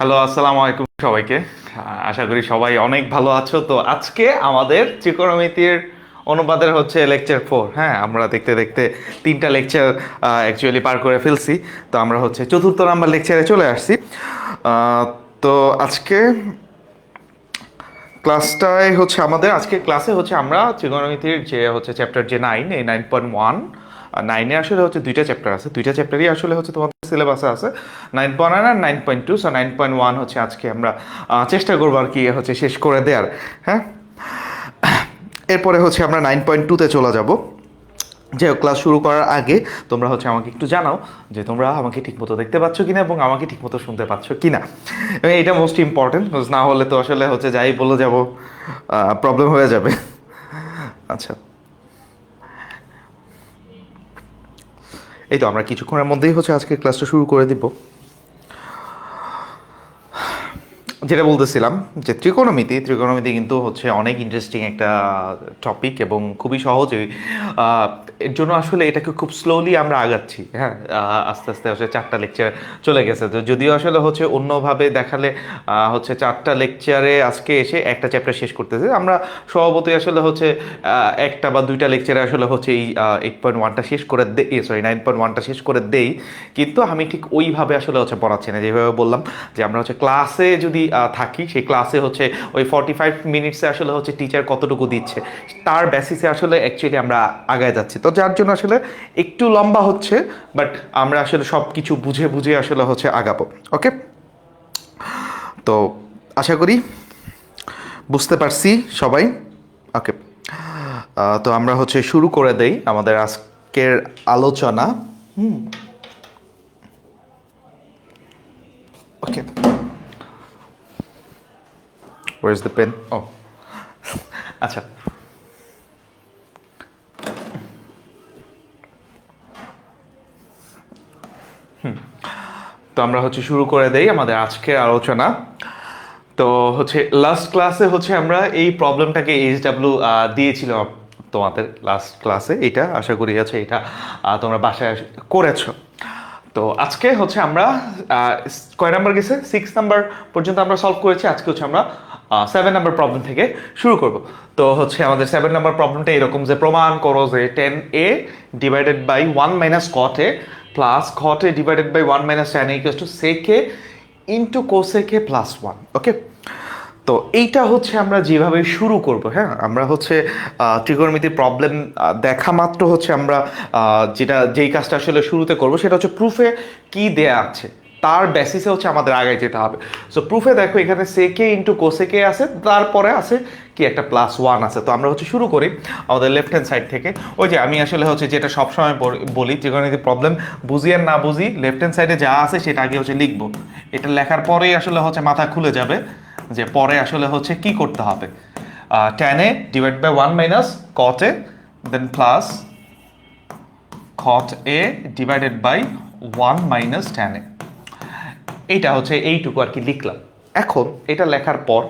Hello, আসসালামু আলাইকুম সবাইকে। আশা করি সবাই অনেক ভালো আছো। তো আজকে আমাদের ত্রিকোণমিতির অনুপাতের হচ্ছে লেকচার 4। হ্যাঁ, আমরা দেখতে দেখতে তিনটা লেকচার অ্যাকচুয়ালি পার করে ফেলছি। তো আমরা হচ্ছে চতুর্থ নাম্বার লেকচারে চলে আসছি। তো আজকে ক্লাসটায় হচ্ছে আমাদের আজকে ক্লাসে হচ্ছে আমরা ত্রিকোণমিতির যে হচ্ছে চ্যাপ্টার যে 9, এই 9.1 নাইনে আসলে হচ্ছে দুইটা চ্যাপ্টার আছে, দুইটা চ্যাপ্টারই আসলে হচ্ছে তোমাদের সিলেবাসে আছে, 9.1 আর 9.2। সো 9.1 হচ্ছে আজকে আমরা চেষ্টা করবো আর কি হচ্ছে শেষ করে দেওয়ার। হ্যাঁ, এরপরে হচ্ছে আমরা 9.2-তে চলে যাব। যে ক্লাস শুরু করার আগে তোমরা হচ্ছে আমাকে একটু জানাও যে তোমরা আমাকে ঠিকমতো দেখতে পাচ্ছ কিনা এবং আমাকে ঠিকমতো শুনতে পাচ্ছ কিনা। এবং এটা মোস্ট ইম্পর্টেন্ট, না হলে তো আসলে হচ্ছে যাই বলে যাব, প্রবলেম হয়ে যাবে। আচ্ছা, এই তো আমরা কিছুক্ষণের মধ্যেই হচ্ছে আজকে ক্লাসটা শুরু করে দিব। যেটা বলতেছিলাম যে ত্রিকোণমিতি ত্রিকোণমিতি কিন্তু হচ্ছে অনেক ইন্টারেস্টিং একটা টপিক এবং খুবই সহজে এর জন্য আসলে এটাকে খুব স্লোলি আমরা আগাচ্ছি। হ্যাঁ, আস্তে আস্তে আসলে 4টা লেকচার চলে গেছে। তো যদিও আসলে হচ্ছে অন্যভাবে দেখালে হচ্ছে 4টা লেকচারে আজকে এসে একটা চ্যাপ্টার শেষ করতেছে, আমরা স্বভাবতই আসলে হচ্ছে একটা বা দুইটা লেকচারে আসলে হচ্ছে এই 8.1টা শেষ করে দেই, সরি 9.1টা শেষ করে দেই। কিন্তু আমি ঠিক ওইভাবে আসলে হচ্ছে পড়াচ্ছি না, যেভাবে বললাম যে আমরা হচ্ছে ক্লাসে যদি থাকি, সেই ক্লাসে হচ্ছে ওই 45 মিনিটসে আসলে হচ্ছে টিচার কতটুকু দিচ্ছে তার বেসিসে আসলে অ্যাকচুয়ালি আমরা আগায় যাচ্ছি। তো যার জন্য আসলে একটু লম্বা হচ্ছে, বাট আমরা আসলে সব কিছু বুঝে বুঝে আসলে হচ্ছে আগাবো। ওকে, তো আশা করি বুঝতে পারছি সবাই। ওকে, তো আমরা হচ্ছে শুরু করে দেই আমাদের আজকের আলোচনা। ওকে, where is the pen? Oh, আচ্ছা। তো আমরা হচ্ছে শুরু করে দেই আমাদের আজকের আলোচনা। তো হচ্ছে লাস্ট ক্লাসে হচ্ছে আমরা এই প্রবলেমটাকে এইচডাব্লিউ দিয়েছিল তোমাদের লাস্ট ক্লাসে। এটা আশা করি আছে এটা তোমরা বাসায় করেছো। তো আজকে হচ্ছে আমরা কয় নাম্বার গেছে, 6 নাম্বার পর্যন্ত আমরা সলভ করেছি। আজকে হচ্ছে আমরা 7 নাম্বার প্রবলেম থেকে শুরু করব। তো হচ্ছে আমাদের 7 নাম্বার প্রবলেমটা এরকম যে প্রমাণ করো যে 10a divided by 1 minus cot a plus cot a divided by 1 minus tan a equals to sec a into cosec a plus 1। Okay, তো এইটা হচ্ছে আমরা যেভাবে শুরু করব। হ্যাঁ, আমরা হচ্ছে ত্রিকোণমিতির প্রবলেম দেখা মাত্র হচ্ছে আমরা যেই কাজটা আসলে শুরুতে করব সেটা হচ্ছে প্রুফে কি দেয়া আছে তার বেসিসে হচ্ছে আমাদের আগে যেতে হবে। সো প্রুফে দেখো এখানে সেকে ইন্টু কোসেকে আছে, তারপরে আছে কি একটা +1 আছে। তো আমরা হচ্ছে শুরু করি আমাদের লেফট হ্যান্ড সাইড থেকে। ওই যে আমি আসলে হচ্ছে যেটা সবসময় বলি, ত্রিকোণমিতির প্রবলেম বুঝি আর না বুঝি, লেফট হ্যান্ড সাইডে যা আছে সেটা আগে হচ্ছে লিখবো। এটা লেখার পরেই আসলে হচ্ছে মাথা খুলে যাবে যে পরে আসলে হচ্ছে কি করতে হবে। tan a divide by 1 minus cot a, then plus cot a divided by 1 minus tan a। এইটা হচ্ছে এইটুকু আর কি লিখলাম। এখন এটা লেখার পর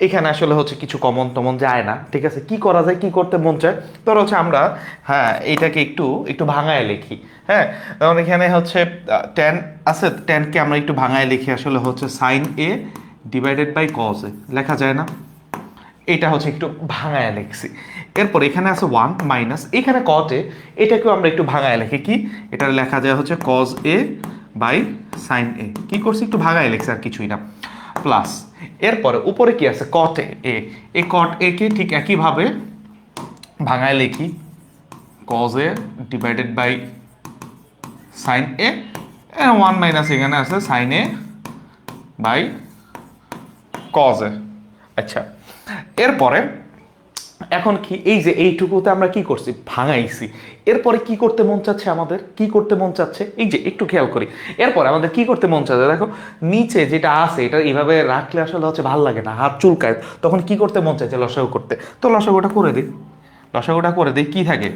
এখানে আসলে হচ্ছে কিছু কমন টমন যায় না। ঠিক আছে, কি করা যায়, কি করতে মন চায়, ধর হচ্ছে আমরা হ্যাঁ এইটাকে একটু একটু ভাঙায় লিখি। হ্যাঁ, কারণ এখানে হচ্ছে ট্যান আছে, ট্যানকে আমরা একটু ভাঙায় লিখি আসলে হচ্ছে sine a divided by cos a লেখা যায় না। এটা হচ্ছে একটু ভাঙায় লিখছি। এরপর এখানে আছে 1 মাইনাস এখানে কট এ, এটাকেও আমরা একটু ভাঙায় লিখি। কি এটা লেখা যায় হচ্ছে কজ এ বাই সাইন এ। কি করছি, একটু ভাঙায় লিখছি আর কিছুই না। প্লাস এরপরে উপরে কি আছে কট এ, এই কট এ কে ঠিক একইভাবে ভাঙায় লিখি cos A divided by sine a, 1 minus এখানে আছে sine A by cos a. আচ্ছা, এরপরে এখন কি এই যে এইটুকুতে আমরা কি করছি, ভাঙাইছি। এরপরে কি করতে মন চাচ্ছে আমাদের, কি করতে মন চাচ্ছে, এই যে একটু খেয়াল করি। এরপরে আমাদের কি করতে মন চাচ্ছে, দেখো নিচে যেটা আছে এটা এইভাবে রাখলে আসলে হচ্ছে ভাল লাগে না, হাত চুলকায়। তখন কি করতে মন চাচ্ছে, লসাগু করতে। তো লসাগুটা করে দিই, লসাগুটা করে দিই। কি থাকে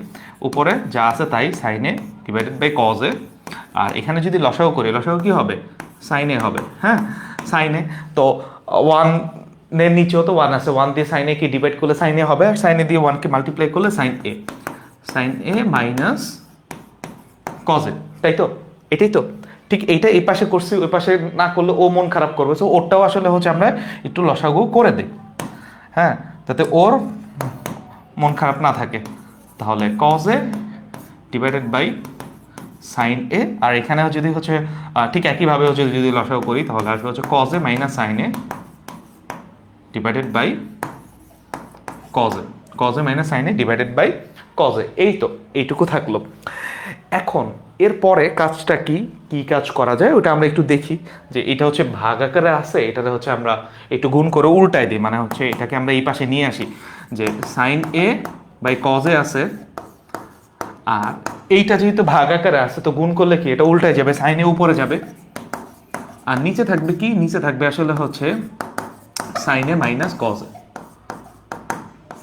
উপরে যা আছে তাই সাইনে ডিভাইডেড বাই কজে। আর এখানে যদি লসাগু করি, লসাগু কি হবে, সাইনে হবে। হ্যাঁ, সাইনে তো 1 এর নিচেও তো 1 আছে, 1 দিয়ে সাইনে কি ডিভাইড করলে সাইনে হবে, আর সাইনে দিয়ে 1কে মাল্টিপ্লাই করলে sine a minus cos a, তাই তো, এটাই তো। ঠিক এইটা এই পাশে করছি, ওই পাশে না করলে ও মন খারাপ করবে, সো ওরটাও আসলে হচ্ছে আমরা একটু লসাগু করে দিই, হ্যাঁ, যাতে ওর মন খারাপ না থাকে। তাহলে cos A divided by sine A, আর এখানে যদি হচ্ছে ঠিক একইভাবে হচ্ছে যদি লসাগু করি তাহলে আসবে হচ্ছে cos A minus sine a divided by cos a, cos A minus sine a divided by cos a. এই তো এইটুকু থাকলো। এখন এরপরে কাজটা কি কি কাজ করা যায় ওটা আমরা একটু দেখি। যে এটা হচ্ছে ভাগ আকারে আছে, এটাতে হচ্ছে আমরা একটু গুণ করে উল্টাই দিই, মানে হচ্ছে এটাকে আমরা এই পাশে নিয়ে আসি, যে sine A by cos a আছে, আর এইটা যেহেতু ভাগ আকারে আছে তো গুণ করলে কি এটা উল্টায় যাবে, সাইন এ উপরে যাবে, আর নিচে থাকবে কি, নিচে থাকবে আসলে হচ্ছে সাইন এ মাইনাস কজ এ।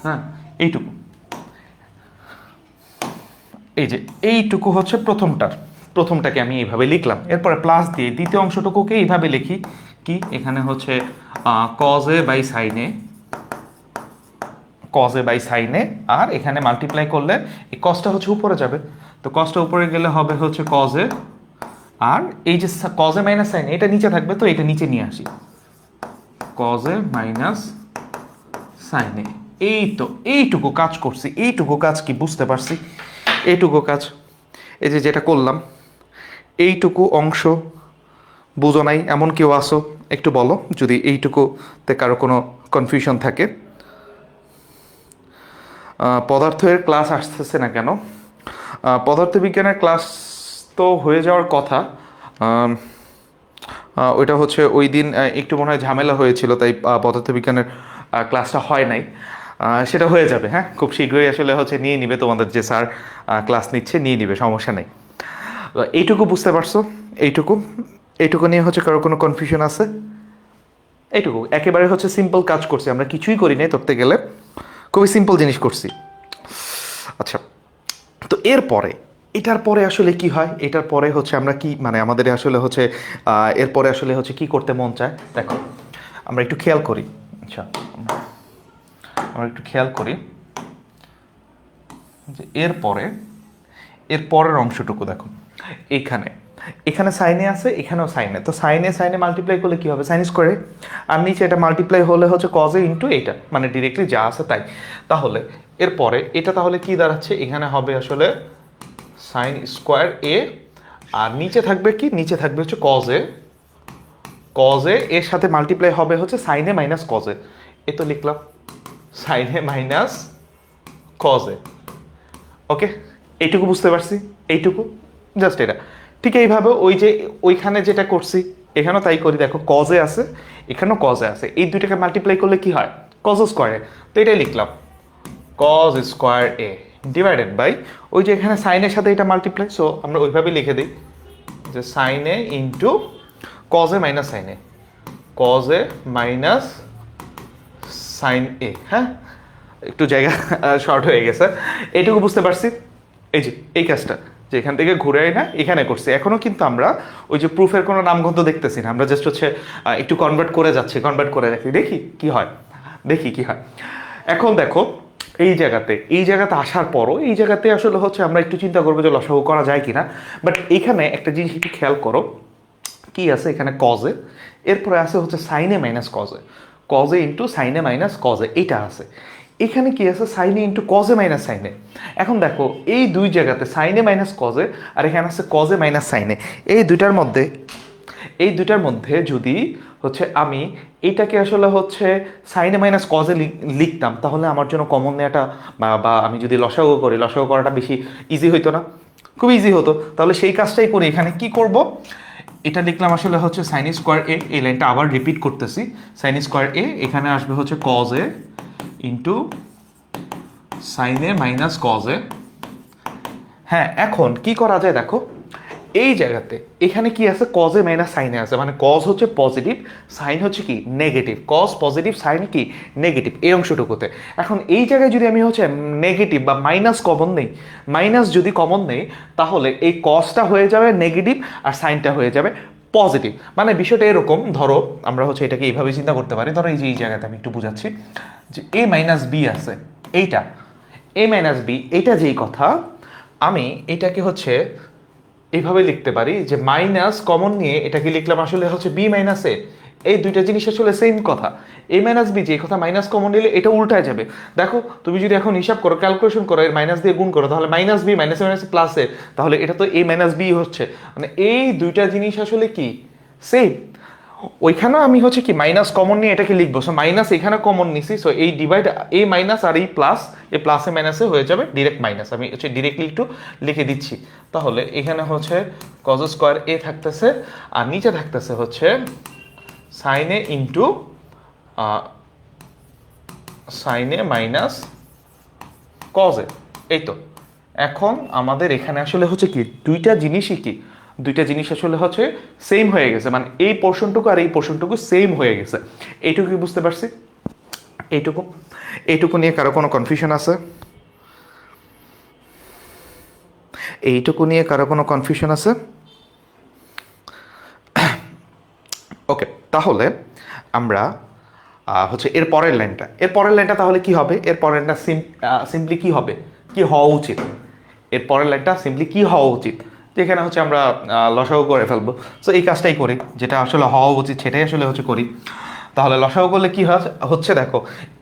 হ্যাঁ, এইটুকু, এই যে এইটুকু হচ্ছে প্রথমটাকে আমি এইভাবে লিখলাম। এরপরে প্লাস দিয়ে দ্বিতীয় অংশটুকুকে এইভাবে লিখি, কি এখানে হচ্ছে cos A by sine A, cos A by sine A, আর এখানে মাল্টিপ্লাই করলে এই কজটা হচ্ছে উপরে যাবে, তো কজটা উপরে গেলে হবে হচ্ছে কজ এ, আর এই যে কজ এ মাইনাস সাইনে এটা নিচে থাকবে, তো এটা নিচে নিয়ে আসি, কজ এ মাইনাস সাইনে। এই তো এইটুকু কাজ করছি, এইটুকু কাজ কি বুঝতে পারছি, এইটুকু কাজ, এই যে যেটা করলাম, এইটুকু অংশ বুঝো নাই এমন কেউ আসো একটু বলো, যদি এইটুকুতে কারো কোনো কনফিউশন থাকে। পদার্থের ক্লাস আসতেছে না কেন? পদার্থবিজ্ঞানের ক্লাস তো হয়ে যাওয়ার কথা, ওইটা হচ্ছে ওই দিন একটু মনে হয় ঝামেলা হয়েছিল, তাই পদার্থবিজ্ঞানের ক্লাসটা হয় নাই। সেটা হয়ে যাবে, হ্যাঁ, খুব শীঘ্রই আসলে হচ্ছে নিয়ে নিবে, তোমাদের যে স্যার ক্লাস নিচ্ছে নিয়ে নিবে, সমস্যা নেই। এইটুকু বুঝতে পারছো? এইটুকু এইটুকু নিয়ে হচ্ছে কারো কোনো কনফিউশন আছে? এইটুকু একেবারে হচ্ছে সিম্পল কাজ করছি আমরা, কিছুই করি নাই ধরতে গেলে, খুবই সিম্পল জিনিস করছি। আচ্ছা, তো এরপরে এটার পরে আসলে কি হয়, এটার পরে হচ্ছে আমরা কি মানে আমাদের আসলে হচ্ছে এরপরে আসলে হচ্ছে কি করতে মন চায়, দেখো আমরা একটু খেয়াল করি। আচ্ছা, আমরা একটু খেয়াল করি যে এর পরের অংশটুকু দেখো, এখানে এখানে সাইনে আছে, এখানেও সাইনে, তো সাইনে সাইনে মাল্টিপ্লাই করলে কি হবে, সাইন স্কোয়ারে, আর নিচে এটা মাল্টিপ্লাই হলে হচ্ছে কজে ইন্টু এইটা, মানে ডিরেক্টলি যা আছে তাই। তাহলে এরপরে এটা তাহলে কি দাঁড়াচ্ছে, এখানে হবে আসলে সাইন স্কোয়ার এ, আর নিচে থাকবে কি, নিচে থাকবে হচ্ছে কজে, কজে এর সাথে মাল্টিপ্লাই হবে হচ্ছে সাইনে মাইনাস কজে, এ তো লিখলাম সাইনে মাইনাস কজে। ওকে, এইটুকু বুঝতে পারছি, এইটুকু জাস্ট এটা। ঠিক এইভাবে ওই যে ওইখানে যেটা করছি এখানেও তাই করি, দেখো কজে আছে, এখানেও কজে আছে, এই দুইটাকে মাল্টিপ্লাই করলে কি হয়, কজ স্কোয়ারে, তো এটাই লিখলাম cos square A divided by ওই যে এখানে সাইনের সাথে এটা মাল্টিপ্লাই, সো আমরা ওইভাবেই লিখে দিই যে সাইনে ইন্টু কজে মাইনাস সাইনে, কজে মাইনাস সাইন এ। হ্যাঁ, একটু জায়গা শর্ট হয়ে গেছে, এইটুকু বুঝতে পারছি। এই যে এই কাজটা যে এখান থেকে ঘুরে না এখানে করছি, এখনো কিন্তু আমরা ওই যে প্রুফের কোনো নামগন্ধ দেখতেছি না, আমরা জাস্ট হচ্ছে একটু কনভার্ট করে যাচ্ছি, কনভার্ট করে রাখি, দেখি কি হয়, দেখি কি হয়। এখন দেখো এই জায়গাতে আসার পরও এই জায়গাতে আসলে হচ্ছে আমরা একটু চিন্তা করবো যে লসাগু করা যায় কিনা, বাট এখানে একটা জিনিস একটু খেয়াল করো, কি আছে এখানে কজে, এরপরে আছে হচ্ছে সাইনে মাইনাস কজে, কজে ইন্টু সাইনে মাইনাস কজে, এইটা আছে। এখানে কি আছে সাইনে ইন্টু কজে মাইনাস সাইনে। এখন দেখো এই দুই জায়গাতে সাইনে মাইনাস কজে, আর এখানে আছে কজে মাইনাস সাইনে, এই দুইটার মধ্যে যদি হচ্ছে আমি এইটাকে আসলে হচ্ছে সাইনে মাইনাস কজে লিখতাম, তাহলে আমার জন্য কমন নেওয়াটা বা আমি যদি লসাগু করি, লসাগু করাটা বেশি ইজি হইতো না? খুব ইজি হতো। তাহলে সেই কাজটাই করি, এখানে কি করব, এটা লিখলাম আসলে হচ্ছে সাইন স্কোয়ার এ, এই লাইনটা আবার রিপিট করতেছি, সাইন স্কোয়ার এ, এখানে আসবে হচ্ছে cos A into sine A minus cos এ। হ্যাঁ, এখন কি করা যায় দেখো, এই জায়গাতে এখানে কি আছে, কজে মাইনাস সাইনে আছে, মানে কজ হচ্ছে পজিটিভ, সাইন হচ্ছে কি নেগেটিভ, কজ পজিটিভ, সাইন কি নেগেটিভ, এই অংশটুকুতে। এখন এই জায়গায় যদি আমি হচ্ছে নেগেটিভ বা মাইনাস কমন নেই, মাইনাস যদি কমন নেই, তাহলে এই কজটা হয়ে যাবে নেগেটিভ আর সাইনটা হয়ে যাবে পজিটিভ। মানে বিষয়টা এরকম, ধরো আমরা হচ্ছে এটাকে এইভাবে চিন্তা করতে পারি, ধরো এই যে এই জায়গাতে আমি একটু বুঝাচ্ছি, যে এ মাইনাস বি আছে, এইটা এ মাইনাস বি, এটা যেই কথা, আমি এটাকে হচ্ছে এইভাবে লিখতে পারি যে মাইনাস কমন নিয়ে এটাকে লিখলাম আসলে হচ্ছে বি মাইনাস এ। এই দুইটা জিনিস আসলে সেম কথা। এ মাইনাস বি, যে কথা মাইনাস কমন নিলে এটা উল্টায় যাবে। দেখো তুমি যদি এখন হিসাব করো, ক্যালকুলেশন করো, এর মাইনাস দিয়ে গুণ করো, তাহলে minus B minus minus plus A, তাহলে এটা তো এ মাইনাস বি হচ্ছে। মানে এই দুইটা জিনিস আসলে কি সেম। ওইখানে আমি হচ্ছে কি মাইনাস কমন নিয়ে এটাকে লিখবো, সো মাইনাস এখানে কমন নিছি, সো এই ডিভাইড এ মাইনাস আর এই প্লাস, এই প্লাসে মাইনাসে হয়ে যাবে ডিরেক্ট মাইনাস। আমি হচ্ছে ডিরেক্টলি একটু লিখে দিচ্ছি। তাহলে এখানে হচ্ছে কজ স্কোয়ার এ থাকতেছে, আর নিচে থাকতেছে হচ্ছে sine a into sine a minus cos a. এই তো এখন আমাদের এখানে আসলে হচ্ছে কি দুইটা জিনিসই কি, দুইটা জিনিস আসলে হচ্ছে সেম হয়ে গেছে, মানে এই পোর্শনটুকু আর এই পোর্শনটুকু সেম হয়ে গেছে। এইটুকু বুঝতে পারছি? এইটুকু এইটুকু নিয়ে কারো কোনো কনফিউশন আছে? এইটুকু নিয়ে কারো কোনো কনফিউশন আছে? ওকে, তাহলে আমরা হচ্ছে এর পরের লাইনটা তাহলে কি হবে? এর পরের লাইনটা সিম্পলি কি হবে, কি হওয়া উচিত? এর পরের লাইনটা সিম্পলি কি হওয়া উচিত? যেখানে হচ্ছে আমরা লসাগু করে ফেলবো। সো এই কাজটাই করি, যেটা আসলে হওয়া উচিত সেটাই আসলে হচ্ছে করি। তাহলে লসাগু করলে কি হচ্ছে দেখো,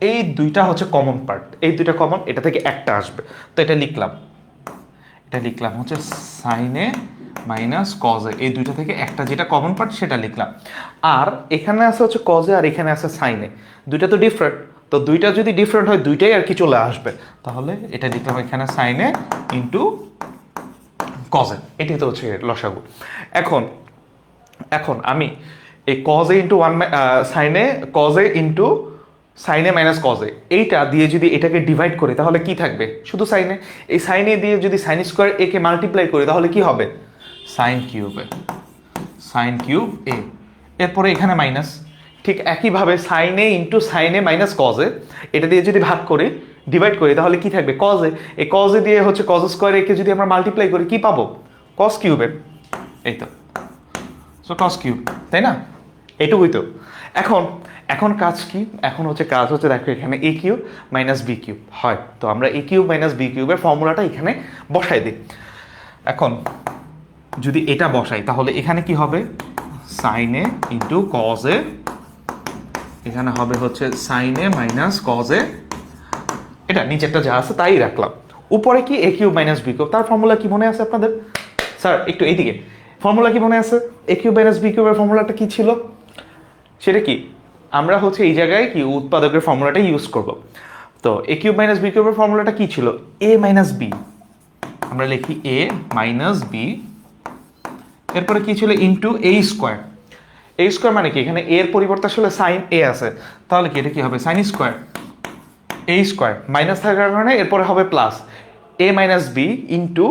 এই দুইটা হচ্ছে কমন পার্ট, এই দুইটা কমন, এটা থেকে একটা আসবে। তো এটা লিখলাম হচ্ছে সাইনে মাইনাস কজে, এই দুইটা থেকে একটা যেটা কমন পার্ট সেটা লিখলাম। আর এখানে আছে হচ্ছে কজে, আর এখানে আছে সাইনে, দুইটা তো ডিফারেন্ট। তো দুইটা যদি ডিফারেন্ট হয় দুইটাই আর কি চলে আসবে। তাহলে এটা লিখলাম এখানে সাইনে ইন্টু কজে, এটাই তো হচ্ছে লসাগু। এখন আমি এই কজে ইন্টু সাইনে মাইনাস কজে এইটা দিয়ে যদি এটাকে ডিভাইড করি তাহলে কি থাকবে? শুধু সাইনে। এই সাইনে দিয়ে যদি sign square A K multiply করি তাহলে কি হবে? সাইন কিউব এ। এরপরে এখানে মাইনাস, ঠিক একইভাবে সাইনে ইন্টু সাইনে মাইনাস কজে, এটা দিয়ে যদি ভাগ করি, ডিভাইড করি, তাহলে কি থাকবে? কজে। এই কজে দিয়ে হচ্ছে কজ স্কোয়ার একে যদি আমরা মাল্টিপ্লাই করি কি পাবো? কস কিউবের। এই তো, সো কস কিউব, তাই না? এইটুকুই তো। এখন কাজ কি? কাজ হচ্ছে দেখো এখানে এ কিউব মাইনাস বি কিউব হয়, তো আমরা এ কিউব মাইনাস বি কিউবের ফর্মুলাটা এখানে বসাই দিই। এখন যদি এটা বসাই তাহলে এখানে কি হবে? সাইনে ইন্টু কজে, এখানে হবে হচ্ছে সাইনে মাইনাস কজে, এটা নিচেরটা যা আছে তাই রাখলাম। উপরে কি এ কিউব মাইনাস বি কিউব, তার ফর্মুলা কি মনে আছে আপনাদের? স্যার একটু এইদিকে, ফর্মুলা কি মনে আছে? এ কিউব মাইনাস বি কিউবের ফর্মুলাটা কি ছিল? সেটা কি? আমরা হচ্ছে এই জায়গায় কি উৎপাদকের ফর্মুলাটা ইউজ করব। তো এ কিউব মাইনাস বি কিউবের ফর্মুলাটা কি ছিল? এ মাইনাস বি, আমরা লিখি এ মাইনাস বি, এরপরে কি ছিল? Into A square. A square মানে কি? এখানে এর পরিবর্তে আসলে সাইন এ আছে, তাহলে কি এটা কি হবে? Sine square a square, minus থাকার কারণে এরপরে হবে প্লাস এ মাইনাস বি ইন্টু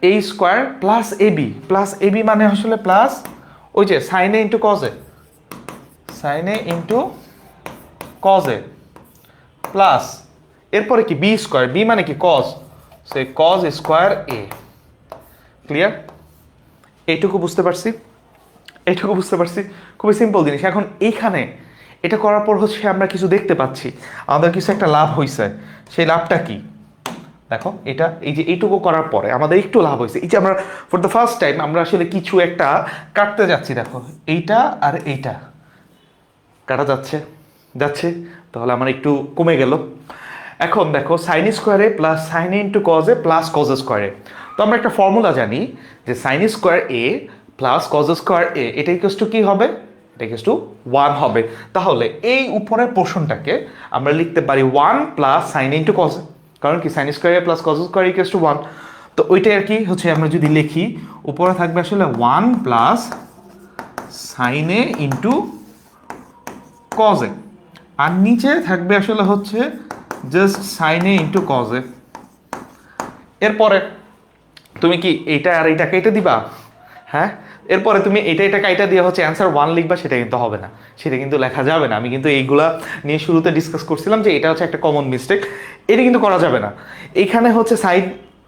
এ স্কোয়ার প্লাস এ বি মানে আসলে প্লাস ওই যে সাইনে ইন্টু কজে, সাইনে ইন্টু কজে প্লাস এরপরে কি বি স্কোয়ার, বি মানে কি? কজ, সে কজ স্কোয়ার এ। ক্লিয়ার? এইটুকু বুঝতে পারছি? খুবই সিম্পল জিনিস। এখন এইখানে এটা করার পর হচ্ছে আমরা কিছু দেখতে পাচ্ছি, আমাদের কিছু একটা লাভ হয়েছে। সেই লাভটা কি? দেখো এটা, এই যে এইটুকু করার পরে আমাদের একটু লাভ হয়েছে। এই যে আমরা ফর দ্য ফার্স্ট টাইম আমরা আসলে কিছু একটা কাটতে যাচ্ছি। দেখো এইটা আর এইটা কাটা যাচ্ছে, তাহলে আমার একটু কমে গেল। এখন দেখো সাইন স্কোয়ারে plus sign into কজে plus cos স্কোয়ারে, তো আমরা একটা ফর্মুলা জানি যে sign square A plus cos square A, এটা ইকুয়ালস টু কি হবে? এটা ইকুয়ালস টু 1 হবে। তাহলে এই উপরের পোর্শনটাকে আমরা লিখতে পারি 1 প্লাস সাইন ইন্টু কজ, কারণ কি sign square A plus cos square equals to 1। তো ওইটাই আর কি হচ্ছে আমরা যদি লিখি, উপরে থাকবে আসলে 1 প্লাস সাইন এ ইন্টু কজে, আর নিচে থাকবে আসলে হচ্ছে জাস্ট সাইন এ ইন্টু কজে। এরপরে তুমি কি এইটা আর এইটা কেটে দিবা? হ্যাঁ, এরপরে তুমি এটা কাইটা দিয়ে হচ্ছে অ্যান্সার 1 লিখবা, সেটা কিন্তু হবে না, সেটা কিন্তু লেখা যাবে না। আমি কিন্তু এইগুলা নিয়ে শুরুতে ডিসকাস করছিলাম যে এটা হচ্ছে একটা কমন মিস্টেক, এটা কিন্তু করা যাবে না। এইখানে হচ্ছে সাইন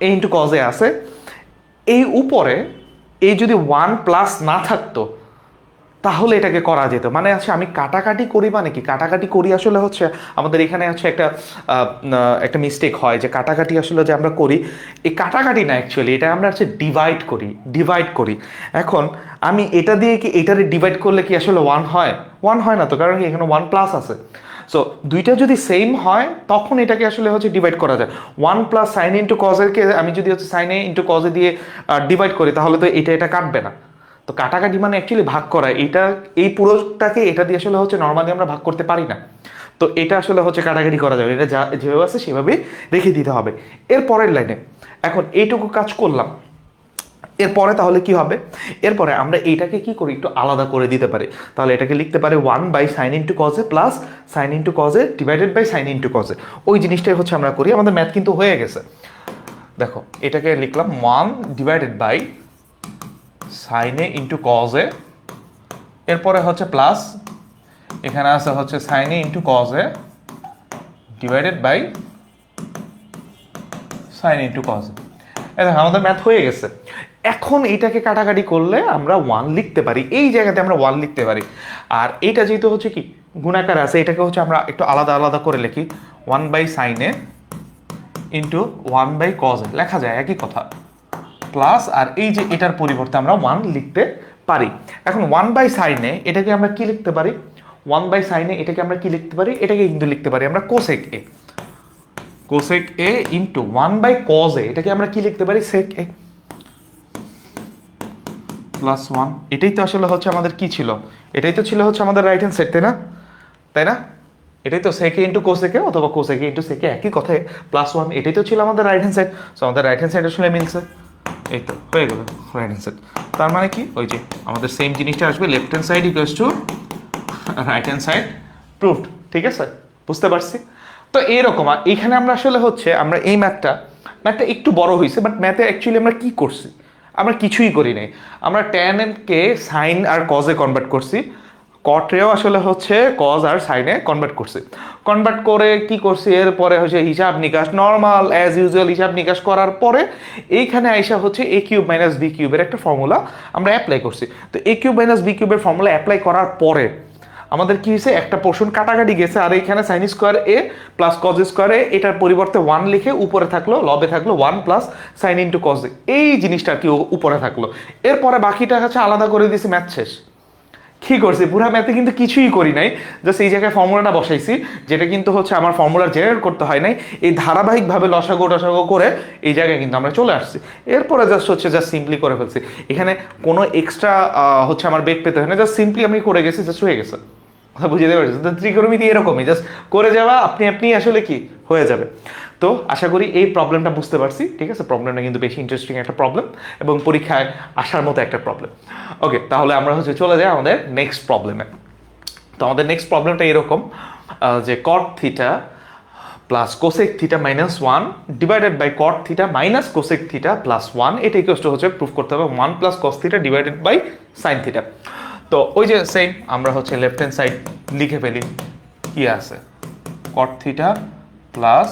এ ইন্টু কজে আছে, এই উপরে এই যদি 1 প্লাস না থাকতো তাহলে এটাকে করা যেত। মানে আছে আমি কাটাকাটি করি, মানে কি কাটাকাটি করি আসলে হচ্ছে আমাদের এখানে হচ্ছে একটা মিস্টেক হয় যে কাটাকাটি আসলে যে আমরা করি, এই কাটাকাটি না অ্যাকচুয়ালি এটা আমরা হচ্ছে ডিভাইড করি। এখন আমি এটা দিয়ে কি এটারে ডিভাইড করলে কি আসলে ওয়ান হয়? ওয়ান হয় না তো, কারণ কি এখানে ওয়ান প্লাস আছে। সো দুইটা যদি সেম হয় তখন এটাকে আসলে হচ্ছে ডিভাইড করা যায়। ওয়ান প্লাস সাইন ইন্টু কজেরকে আমি যদি হচ্ছে সাইনে ইন্টু কজে দিয়ে ডিভাইড করি তাহলে তো এটা কাটবে না। তো কাটাকাটি মানে অ্যাকচুয়ালি ভাগ করা, এটা এই পুরোটাকে এটা দিয়ে আসলে হচ্ছে নর্মালি আমরা ভাগ করতে পারি না। তো এটা আসলে হচ্ছে কাটাকাটি করা যাবে, এটা যেভাবে আছে সেভাবে রেখে দিতে হবে। এর পরের লাইনে এখন এইটুকু কাজ করলাম, এরপরে তাহলে কি হবে? এরপরে আমরা এইটাকে কি করি, একটু আলাদা করে দিতে পারি। তাহলে এটাকে লিখতে পারি 1/sin into cos plus sin into cos divided by sin into cos। ওই জিনিসটাই হচ্ছে আমরা করি, আমাদের ম্যাথ কিন্তু হয়ে গেছে। দেখো এটাকে লিখলাম 1/sin into cos, এরপরে হচ্ছে প্লাস এখানে আছে হচ্ছে sin into cos divided by sin into cos। দেখো আমাদের ম্যাথ হয়ে গেছে। এখন এইটাকে কাটাকাটি করলে আমরা ওয়ান লিখতে পারি, এই জায়গাতে আমরা ওয়ান লিখতে পারি। আর এইটা যেহেতু হচ্ছে কি গুণাকার আছে, এটাকে হচ্ছে আমরা একটু আলাদা আলাদা করে লিখি, 1/sin ইন্টু 1/cos লেখা যায়, একই কথা। প্লাস আর এই যে এটার পরিবর্তে আমরা ওয়ান লিখতে পারি। এখন 1/sin এটাকে আমরা কি লিখতে পারি? 1/sin এটাকে আমরা কি লিখতে পারি? এটাকে কিন্তু লিখতে পারি আমরা cosec a ইন্টু 1/cos এটাকে আমরা কি লিখতে পারি? sec a plus 1। এটাই তো আসলে হচ্ছে আমাদের কি ছিল? এটাই তো ছিল হচ্ছে আমাদের রাইট হ্যান্ড সাইড, তাই না? এটাই তো sec a into cosec a অথবা cosec a into sec a, একই কথায় প্লাস 1। এটাই তো ছিল আমাদের রাইট হ্যান্ড সাইড। সো আমাদের রাইট হ্যান্ড সাইড আসলে মিলছে, এই তো হয়ে গেল রাইট হ্যান্ড সাইড। তার মানে কি ওই যে আমাদের সেম জিনিসটা আসবে, left hand side equals to right hand side proved. ঠিক আছে, বুঝতে পারছি। তো এইরকম এইখানে আমরা আসলে হচ্ছে আমরা এই ম্যাথটা একটু বড় হয়েছে, বাট ম্যাথে অ্যাকচুয়ালি আমরা কি করছি? আমরা কিছুই করি নাই। আমরা ট্যান কে সাইন আর কজে কনভার্ট করছি, কটরেও আসলে হচ্ছে কজ আর সাইনে কনভার্ট করছি। কনভার্ট করে কি করছি, এরপরে হচ্ছে হিসাব নিকাশ নর্মাল অ্যাজ ইউজুয়াল হিসাব নিকাশ করার পরে এইখানে আইসা হচ্ছে a কিউব মাইনাস b কিউবের একটা ফর্মুলা আমরা অ্যাপ্লাই করছি। তো a কিউব মাইনাস b কিউবের ফর্মুলা অ্যাপ্লাই করার পরে আমাদের কি হয়েছে, একটা পোর্শন কাটাকাটি গেছে, আর এখানে sign square A plus cos square A এটার পরিবর্তে 1 লিখে উপরে থাকলো, লবে থাকলো 1 প্লাস সাইন ইন্টু কজ, এই জিনিসটা কি উপরে থাকলো। এরপরে বাকিটা হচ্ছে আলাদা করে দিয়েছি, ম্যাথ শেষ। কি করছি, পুরো ম্যাথে কিন্তু কিছুই করি নাই, জাস্ট এই জায়গায় ফর্মুলাটা বসাইছি, যেটা কিন্তু হচ্ছে আমার ফর্মুলা জেনারেট করতে হয় নাই। এই ধারাবাহিকভাবে লসাগু টসাগু করে এই জায়গায় কিন্তু আমরা চলে আসছি। এরপরে জাস্ট সিম্পলি করে ফেলছি, এখানে কোনো এক্সট্রা হচ্ছে আমার বেগ পেতে হয় না, জাস্ট সিম্পলি আমি করে গেছি, জাস্ট হয়ে গেছে। কথা বুঝতে পারছি তো, ত্রিকোণমিতি এরকমই, জাস্ট করে যাওয়া আপনি আসলে কি হয়ে যাবে। তো আশা করি এই প্রবলেমটা বুঝতে পারছি। ঠিক আছে, প্রবলেমটা কিন্তু বেশি ইন্টারেস্টিং একটা প্রবলেম এবং পরীক্ষায় আসার মতো একটা প্রবলেম। ওকে, তাহলে আমরা হচ্ছে চলে যাই আমাদের নেক্সট প্রবলেমে। তো আমাদের নেক্সট প্রবলেমটা এরকম যে cot theta plus cosec theta minus 1 divided by cot theta minus cosec theta plus 1, এটা ইকুয়াল টু হচ্ছে প্রুফ করতে হবে 1 plus cos theta divided by sine theta. তো ওই যে সেম আমরা হচ্ছে লেফট হ্যান্ড সাইড লিখে ফেলি, কি আছে cot theta plus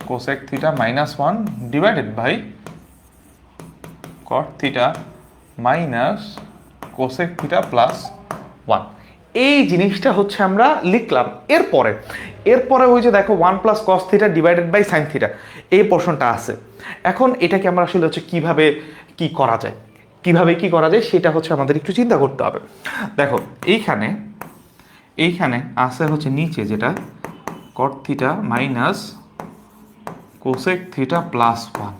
cosec theta minus 1 divided by cot theta minus cosec theta plus 1। এই জিনিসটা হচ্ছে আমরা লিখলাম। এরপরে ওই যে দেখো 1 plus cos theta divided by sine theta, এই পোর্শনটা আছে। এখন এটাকে আমরা আসলে হচ্ছে কিভাবে কি করা যায় সেটা হচ্ছে আমাদের একটু চিন্তা করতে হবে। দেখো এইখানে আছে হচ্ছে নিচে যেটা কট theta minus cosec theta plus 1,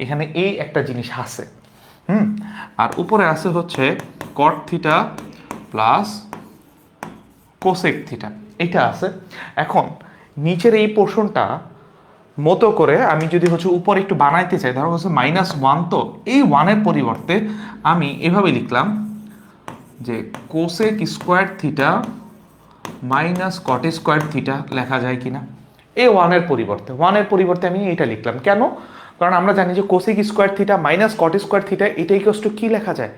এখানে এই একটা জিনিস আছে। আর উপরে আছে হচ্ছে cot theta plus cosec theta, এটা আছে। এখন নিচের এই পোর্শনটা মতো করে আমি যদি হচ্ছে উপরে একটু বানাইতে চাই, ধরো হচ্ছে -1, তো এই 1-এর পরিবর্তে আমি এভাবে লিখলাম যে cosec square theta minus cot square theta লেখা যায় কিনা। এই 1-এর পরিবর্তে আমি এটা লিখলাম কেন? কারণ আমরা জানি যে cosec square theta minus cot square theta এটা ইকুয়ালস টু কি লেখা যায়,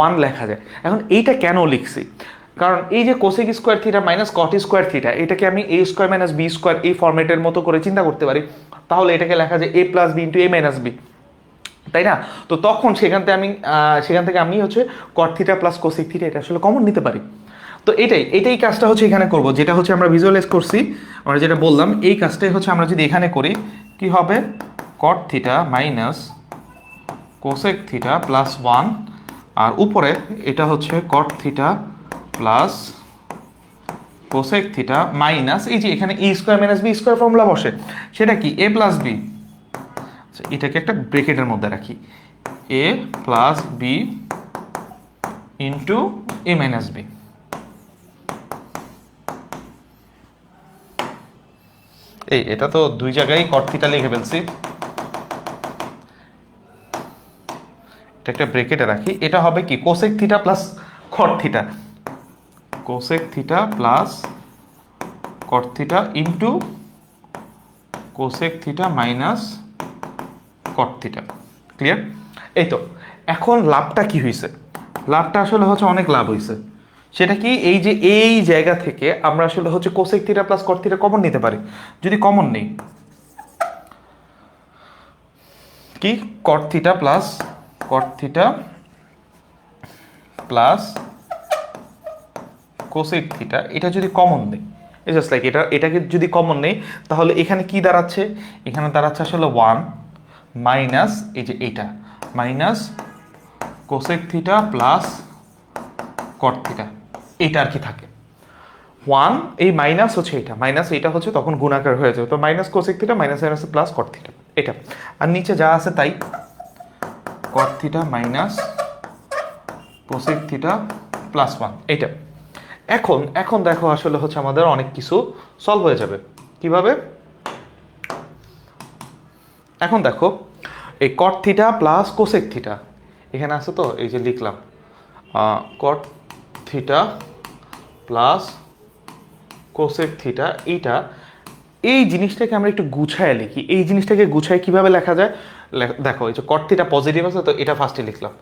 1 লেখা যায়। এখন এইটা কেন লিখছি, কারণ এই যে cosec square theta minus cot square theta এটাকে আমি a square minus b square এই ফরম্যাটের মতো করে চিন্তা করতে পারি। তাহলে এটাকে লেখা যায় a plus B into a minus b. তাই না? তো তখন সেখান থেকে আমি হচ্ছে cot theta plus cosec theta এটা আসলে কমন নিতে পারি। তো এটাই কাজটা হচ্ছে এখানে করব, যেটা হচ্ছে আমরা ভিজুয়ালাইজ করছি, আমরা যেটা বললাম এই কাজটাই হচ্ছে আমরা যদি এখানে করি কি হবে, cot theta minus cosec theta plus 1, আর উপরে এটা হচ্ছে cot theta plus cosec theta minus এই যে এখানে E square minus B square formula বসে, সেটা কি এ প্লাস বি, এটাকে একটা ব্রেকেটের মধ্যে রাখি, এ প্লাস বি ইন্টু এ মাইনাস বি। এটা তো দুই জায়গায় কট থিটা লিখে ফেলছি, এটা একটা ব্রেকেটে রাখি, এটা হবে কি cosec theta plus cot theta, cosec theta plus cot theta into cosec theta minus কট থিটা। ক্লিয়ার? এই তো এখন লাভটা কি হয়েছে, লাভটা আসলে হচ্ছে অনেক লাভ হয়েছে। সেটা কি, এই যে এই জায়গা থেকে আমরা আসলে হচ্ছে cosec theta plus cot theta common নিতে পারি। যদি কমন নেই কি কট theta plus cot theta plus cosec theta, এটা যদি কমন নেই, জাস্ট লাইক এটাকে যদি কমন নেই, তাহলে এখানে কি দাঁড়াচ্ছে, এখানে দাঁড়াচ্ছে আসলে 1 মাইনাস এই যে এইটা minus cosec theta plus cot theta, এইটা আর কি থাকে 1, এই মাইনাস হচ্ছে এটা, মাইনাস এইটা হচ্ছে তখন গুণাকার হয়ে যাবে, তো minus cosec theta minus minus plus cot theta এটা, আর নিচে যা আছে তাই কট theta minus cosec theta plus 1 এইটা। এখন দেখো আসলে হচ্ছে আমাদের অনেক কিছু সলভ হয়ে যাবে। কিভাবে? এখন দেখো এই কট থিটা প্লাস কোসেক থিটা এখানে আছে, তো এই যে লিখলাম কট থিটা প্লাস কোসেক থিটা, এই জিনিসটাকে আমরা একটু গুছায় লিখি। এই জিনিসটাকে গুছায় কিভাবে লেখা যায়, দেখো এই যে কট থিটা পজিটিভ আছে, তো এটা ফার্স্টে লিখলাম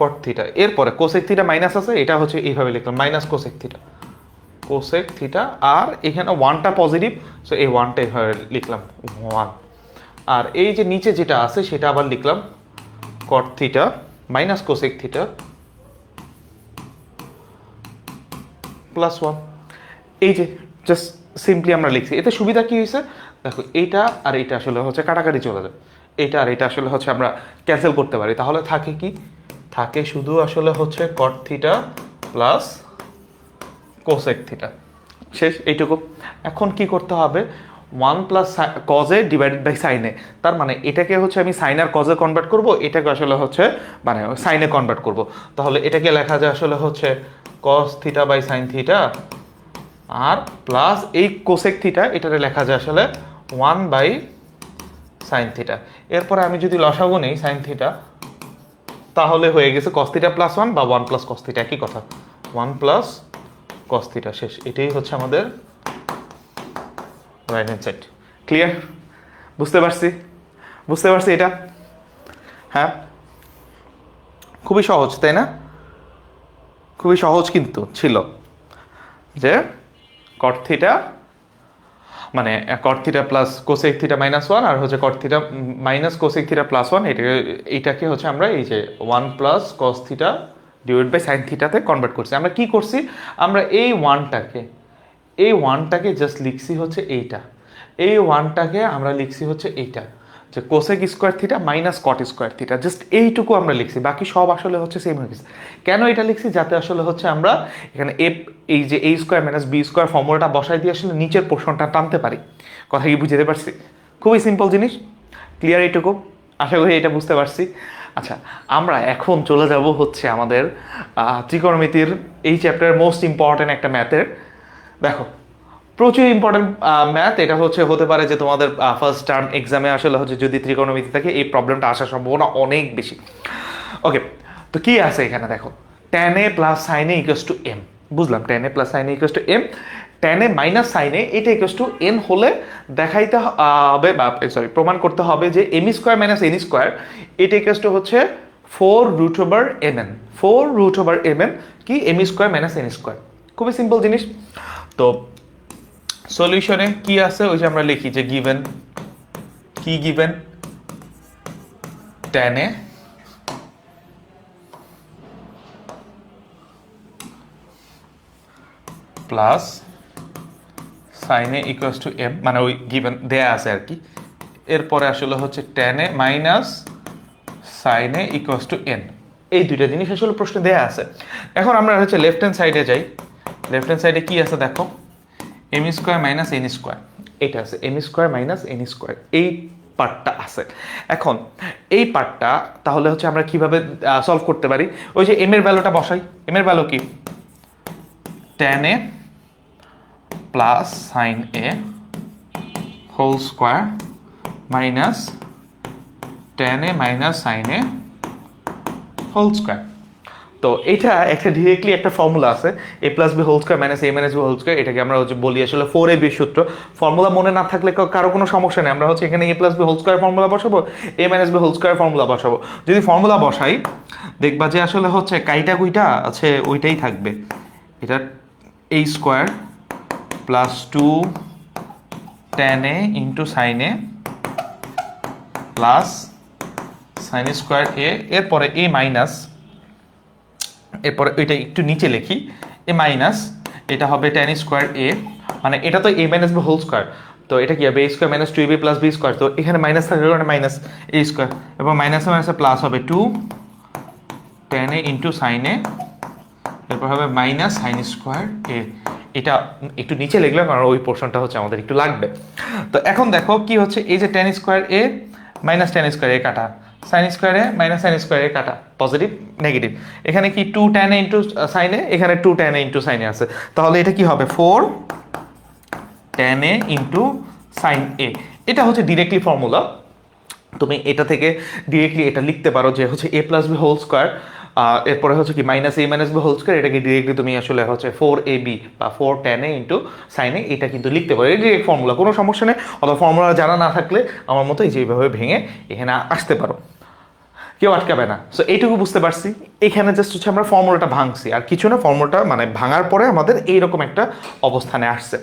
কট থিটা, এরপরে কোসেক থিটা মাইনাস আছে, এটা হচ্ছে এইভাবে লিখলাম মাইনাস কোসেক থিটা, আর এখানে 1টা পজিটিভ, সো এই 1টা এইভাবে লিখলাম 1, আর এই যে নিচে যেটা আছে সেটা আবার লিখলাম কট theta minus cosec theta plus 1। এই যে জাস্ট সিম্পলি আমরা লিখছি, এতে সুবিধা কি হয়েছে দেখো, এইটা আর এইটা আসলে হচ্ছে কাটাকাটি চলে যায়, এটা আর এটা আসলে হচ্ছে আমরা ক্যান্সেল করতে পারি, তাহলে থাকে কি, থাকে শুধু আসলে হচ্ছে cot theta plus cosec theta, শেষ এইটুকু। এখন কি করতে হবে, 1 প্লাস কজে ডিভাইডেড বাই সাইনে, তার মানে এটাকে হচ্ছে আমি সাইন আর কজে কনভার্ট করব, এটাকে আসলে হচ্ছে মানে সাইনে কনভার্ট করব, তাহলে এটাকে লেখা যায় আসলে হচ্ছে cos theta by sine theta, আর প্লাস এই কোসেক থিটা এটারে লেখা যায় আসলে 1 বাই সাইন থিটা। এরপরে আমি যদি লসাগু নেই সাইন থিটা, তাহলে হয়ে গেছে কস থিটা প্লাস 1 বা 1 প্লাস কস থিটা, একই কথা, 1 প্লাস কস থিটা, শেষ। এটাই হচ্ছে আমাদের রাইট হ্যান্ড সাইড। ক্লিয়ার? বুঝতে পারছি এটা? হ্যাঁ, খুবই সহজ তাই না? খুবই সহজ কিন্তু ছিল, যে কট থিটা মানে cot theta plus cosec theta minus 1, আর হচ্ছে cot theta minus cosec theta plus 1, এইটাকে হচ্ছে আমরা এই যে 1 plus cos theta divide by sine থিটাতে কনভার্ট করছি। আমরা কি করছি, আমরা এই ওয়ানটাকে জাস্ট লিখছি হচ্ছে এইটা, এই ওয়ানটাকে আমরা লিখছি হচ্ছে এইটা, যে cosec square theta minus cot square theta, just এইটুকু আমরা লিখছি, বাকি সব আসলে হচ্ছে সেম হয়ে গেছে। কেন এটা লিখছি, যাতে আসলে হচ্ছে আমরা এখানে এই যে এ স্কোয়ার মাইনাস বি স্কোয়ার ফর্মুলাটা বসাই দিয়ে আসলে নিচের পোর্শনটা টানতে পারি। কথা কি বুঝতে পারছি? খুবই সিম্পল জিনিস। ক্লিয়ার এইটুকু? আশা করি এটা বুঝতে পারছি। আচ্ছা, আমরা এখন চলে যাব হচ্ছে আমাদের ত্রিকোণমিতির এই চ্যাপ্টারের মোস্ট ইম্পর্টেন্ট একটা ম্যাথের। দেখো, প্রচুর ইম্পর্টেন্ট ম্যাথ, এটা হতে পারে যে তোমাদের ফার্স্ট টার্ম এক্সামে আসলে হচ্ছে যদি ত্রিকোণমিতি থাকে এই প্রবলেমটা আসার সম্ভাবনা অনেক বেশি। ওকে, তো কি আছে এখানে দেখো, tan a plus sine A equals to M, বুঝলাম tan a plus sine A equals to M, tan a minus sine A এটা ইকুয়ালস টু এন হলে দেখাইতে হবে বা প্রমাণ করতে হবে যে m square minus n square এটা ইকুয়ালস টু হচ্ছে 4√mn, 4√mn কি m square minus n square. খুবই সিম্পল জিনিস। তো সলিউশনে কি আছে ওই যে আমরা লিখি যে গিভেন, কি given tan a plus sin a equals two m, মানে ওই গিভেন দেয়া আছে আর কি। এরপরে আসলে হচ্ছে tan a minus sin a equals two n। এই দুইটা জিনিস আসলে প্রশ্নে দেয়া আছে। এখন আমরা হচ্ছে লেফট হ্যান্ড সাইডে যাই। লেফট হ্যান্ড সাইডে কি আছে দেখো, m square minus n square, এটা আছে m square minus n square, এই পার্টটা আছে। এখন এই পার্টটা তাহলে হচ্ছে আমরা কিভাবে সলভ করতে পারি, ওই যে m এর ভ্যালুটা বসাই। m এর ভ্যালু কি, tan a plus sin a whole square minus tan a minus sin a whole square. তো এটা একটা ডিরেক্টলি একটা ফর্মুলা আছে, a plus B whole square minus a minus B whole square, এটাকে আমরা হচ্ছে বলি আসলে 4ab সূত্র। ফর্মুলা মনে না থাকলে কারো কোনো সমস্যা নেই, আমরা হচ্ছে এখানে a plus B whole square formula বসাবো, a minus B whole square formula বসাবো। যদি ফর্মুলা বসাই দেখবা যে আসলে হচ্ছে কাইটা কুইটা আছে ওইটাই থাকবে। এটা a square plus 2 tan a into sin a plus sin square a, এরপরে a মাইনাস, এরপরে এটা একটু নিচে লিখি, a মাইনাস এটা হবে tan স্কোয়ার a, মানে এটা তো a minus B whole square, তো এটা কি হবে a square minus 2ab plus b square, তো এখানে মাইনাস থাকলে মানে মাইনাস a স্কোয়ার, এবং মাইনাসে মাইনাসে প্লাস হবে 2 tan a into sin a, এরপর হবে মাইনাস sin স্কোয়ার a। এটা একটু নিচে লিখলাম কারণ ওই পোর্শনটা হচ্ছে আমাদের একটু লাগবে। তো এখন দেখো কি হচ্ছে, এই যে tan square a minus tan square a কাটা, sin square a minus sin square a কাটা, পজিটিভ নেগেটিভ, এখানে কি 2 tan a into sin a, এখানে 2 tan a into sin a আছে, তাহলে এটা কি হবে 4 tan a into sin a। এটা হচ্ছে ডিরেক্টলি ফর্মুলা, তুমি এটা থেকে ডিরেক্টলি এটা লিখতে পারো যে হচ্ছে a plus B whole square, এরপরে হচ্ছে কি minus a minus B whole square, এটাকে ডিরেক্টলি তুমি আসলে হচ্ছে 4ab বা 4 tan a into sin a, এটা কিন্তু লিখতে পারো, এই ডিরেক্ট ফর্মুলা, কোনো সমস্যা নেই। অথবা ফর্মুলা জানা না থাকলে আমার মতো যেভাবে ভেঙে এখানে আসতে পারো, কেউ আটকাবে না। সো এইটুকু বুঝতে পারছি, এখানে জাস্ট হচ্ছে আমরা ফর্মুলাটা ভাঙছি আর কিছু না, ফর্মুলাটা মানে ভাঙার পরে আমাদের এইরকম একটা অবস্থানে আসছে।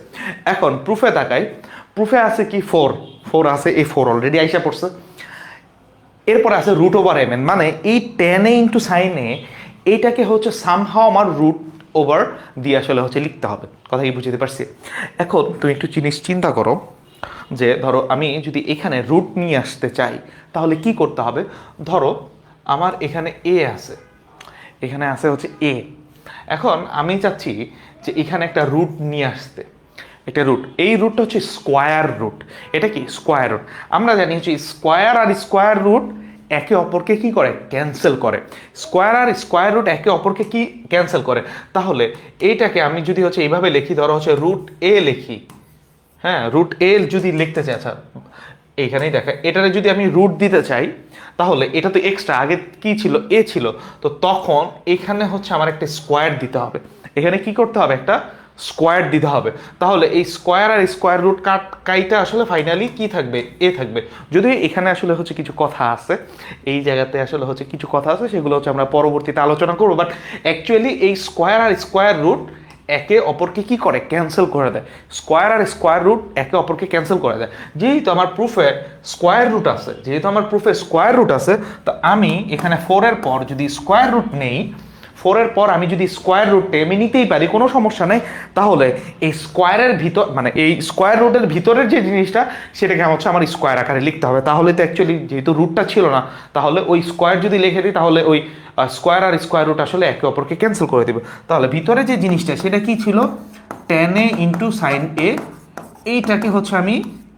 এখন প্রুফে তাকাই, প্রুফে আছে কি 4 আছে, এই 4 অলরেডি আইসা পড়ছে। এরপরে আছে রুট ওভার এম এন, মানে এই tan a into sin a এইটাকে হচ্ছে সামহাও আমার রুট ওভার দিয়ে আসলে হচ্ছে লিখতে হবে, কথা কি বুঝতে পারছি? এখন তুমি একটু জিনিস চিন্তা করো যে ধরো আমি যদি এখানে রুট নিয়ে আসতে চাই তাহলে কি করতে হবে। ধরো আমার এখানে a আছে, এখানে আছে হচ্ছে a, এখন আমি চাচ্ছি যে এখানে একটা রুট নিয়ে আসতে, একটা রুট, এই রুটটা হচ্ছে স্কোয়ার রুট। এটা কি স্কোয়ার রুট, আমরা জানি হচ্ছে স্কোয়ার আর স্কোয়ার রুট একে অপরকে কি করে, ক্যান্সেল করে। স্কোয়ার আর স্কোয়ার রুট একে অপরকে কি ক্যান্সেল করে, তাহলে এইটাকে আমি যদি হচ্ছে এইভাবে লিখি, ধরো হচ্ছে রুট এ লিখি, হ্যাঁ রুট এ যদি লিখতে চাই, আচ্ছা এইখানেই দেখা, এটারে যদি আমি রুট দিতে চাই তাহলে এটা তো এক্সট্রা, আগে কি ছিল এ ছিল, তো তখন এখানে হচ্ছে আমার একটা স্কোয়ার দিতে হবে, এখানে কি করতে হবে একটা স্কোয়ার দিতে হবে। তাহলে এই স্কোয়ার আর স্কোয়ার রুট কাইটা আসলে ফাইনালি কি থাকবে, এ থাকবে। যদিও এখানে আসলে হচ্ছে কিছু কথা আছে, এই জায়গাতে আসলে হচ্ছে কিছু কথা আছে, সেগুলো হচ্ছে আমরা পরবর্তীতে আলোচনা করবো, বাট অ্যাকচুয়ালি এই স্কোয়ার আর স্কোয়ার রুট একে অপরকে কি করে, ক্যান্সেল করে দেয়। স্কোয়ার আর স্কোয়ার রুট একে অপরকে ক্যান্সেল করে দেয়। যেহেতু আমার প্রুফে স্কোয়ার রুট আছে, যেহেতু আমার প্রুফে স্কোয়ার রুট আছে, তো আমি এখানে 4 এর পর যদি স্কোয়ার রুট নেই, 4 এর পর আমি যদি স্কোয়ার রুটে আমি নিতেই পারি, কোনো সমস্যা নেই, তাহলে এই স্কোয়ারের ভিতর মানে এই স্কোয়ার রুটের ভিতরের যে জিনিসটা সেটাকে হচ্ছে আমার স্কোয়ার আকারে লিখতে হবে। তাহলে তো অ্যাকচুয়ালি যেহেতু রুটটা ছিল না, তাহলে ওই স্কোয়ার যদি লিখে দিই তাহলে ওই স্কোয়ার আর স্কোয়ার রুট আসলে একে অপরকে ক্যান্সেল করে দেবে। তাহলে ভিতরে যে জিনিসটা সেটা কি ছিল, tan a into sine A, এইটাকে হচ্ছে আমি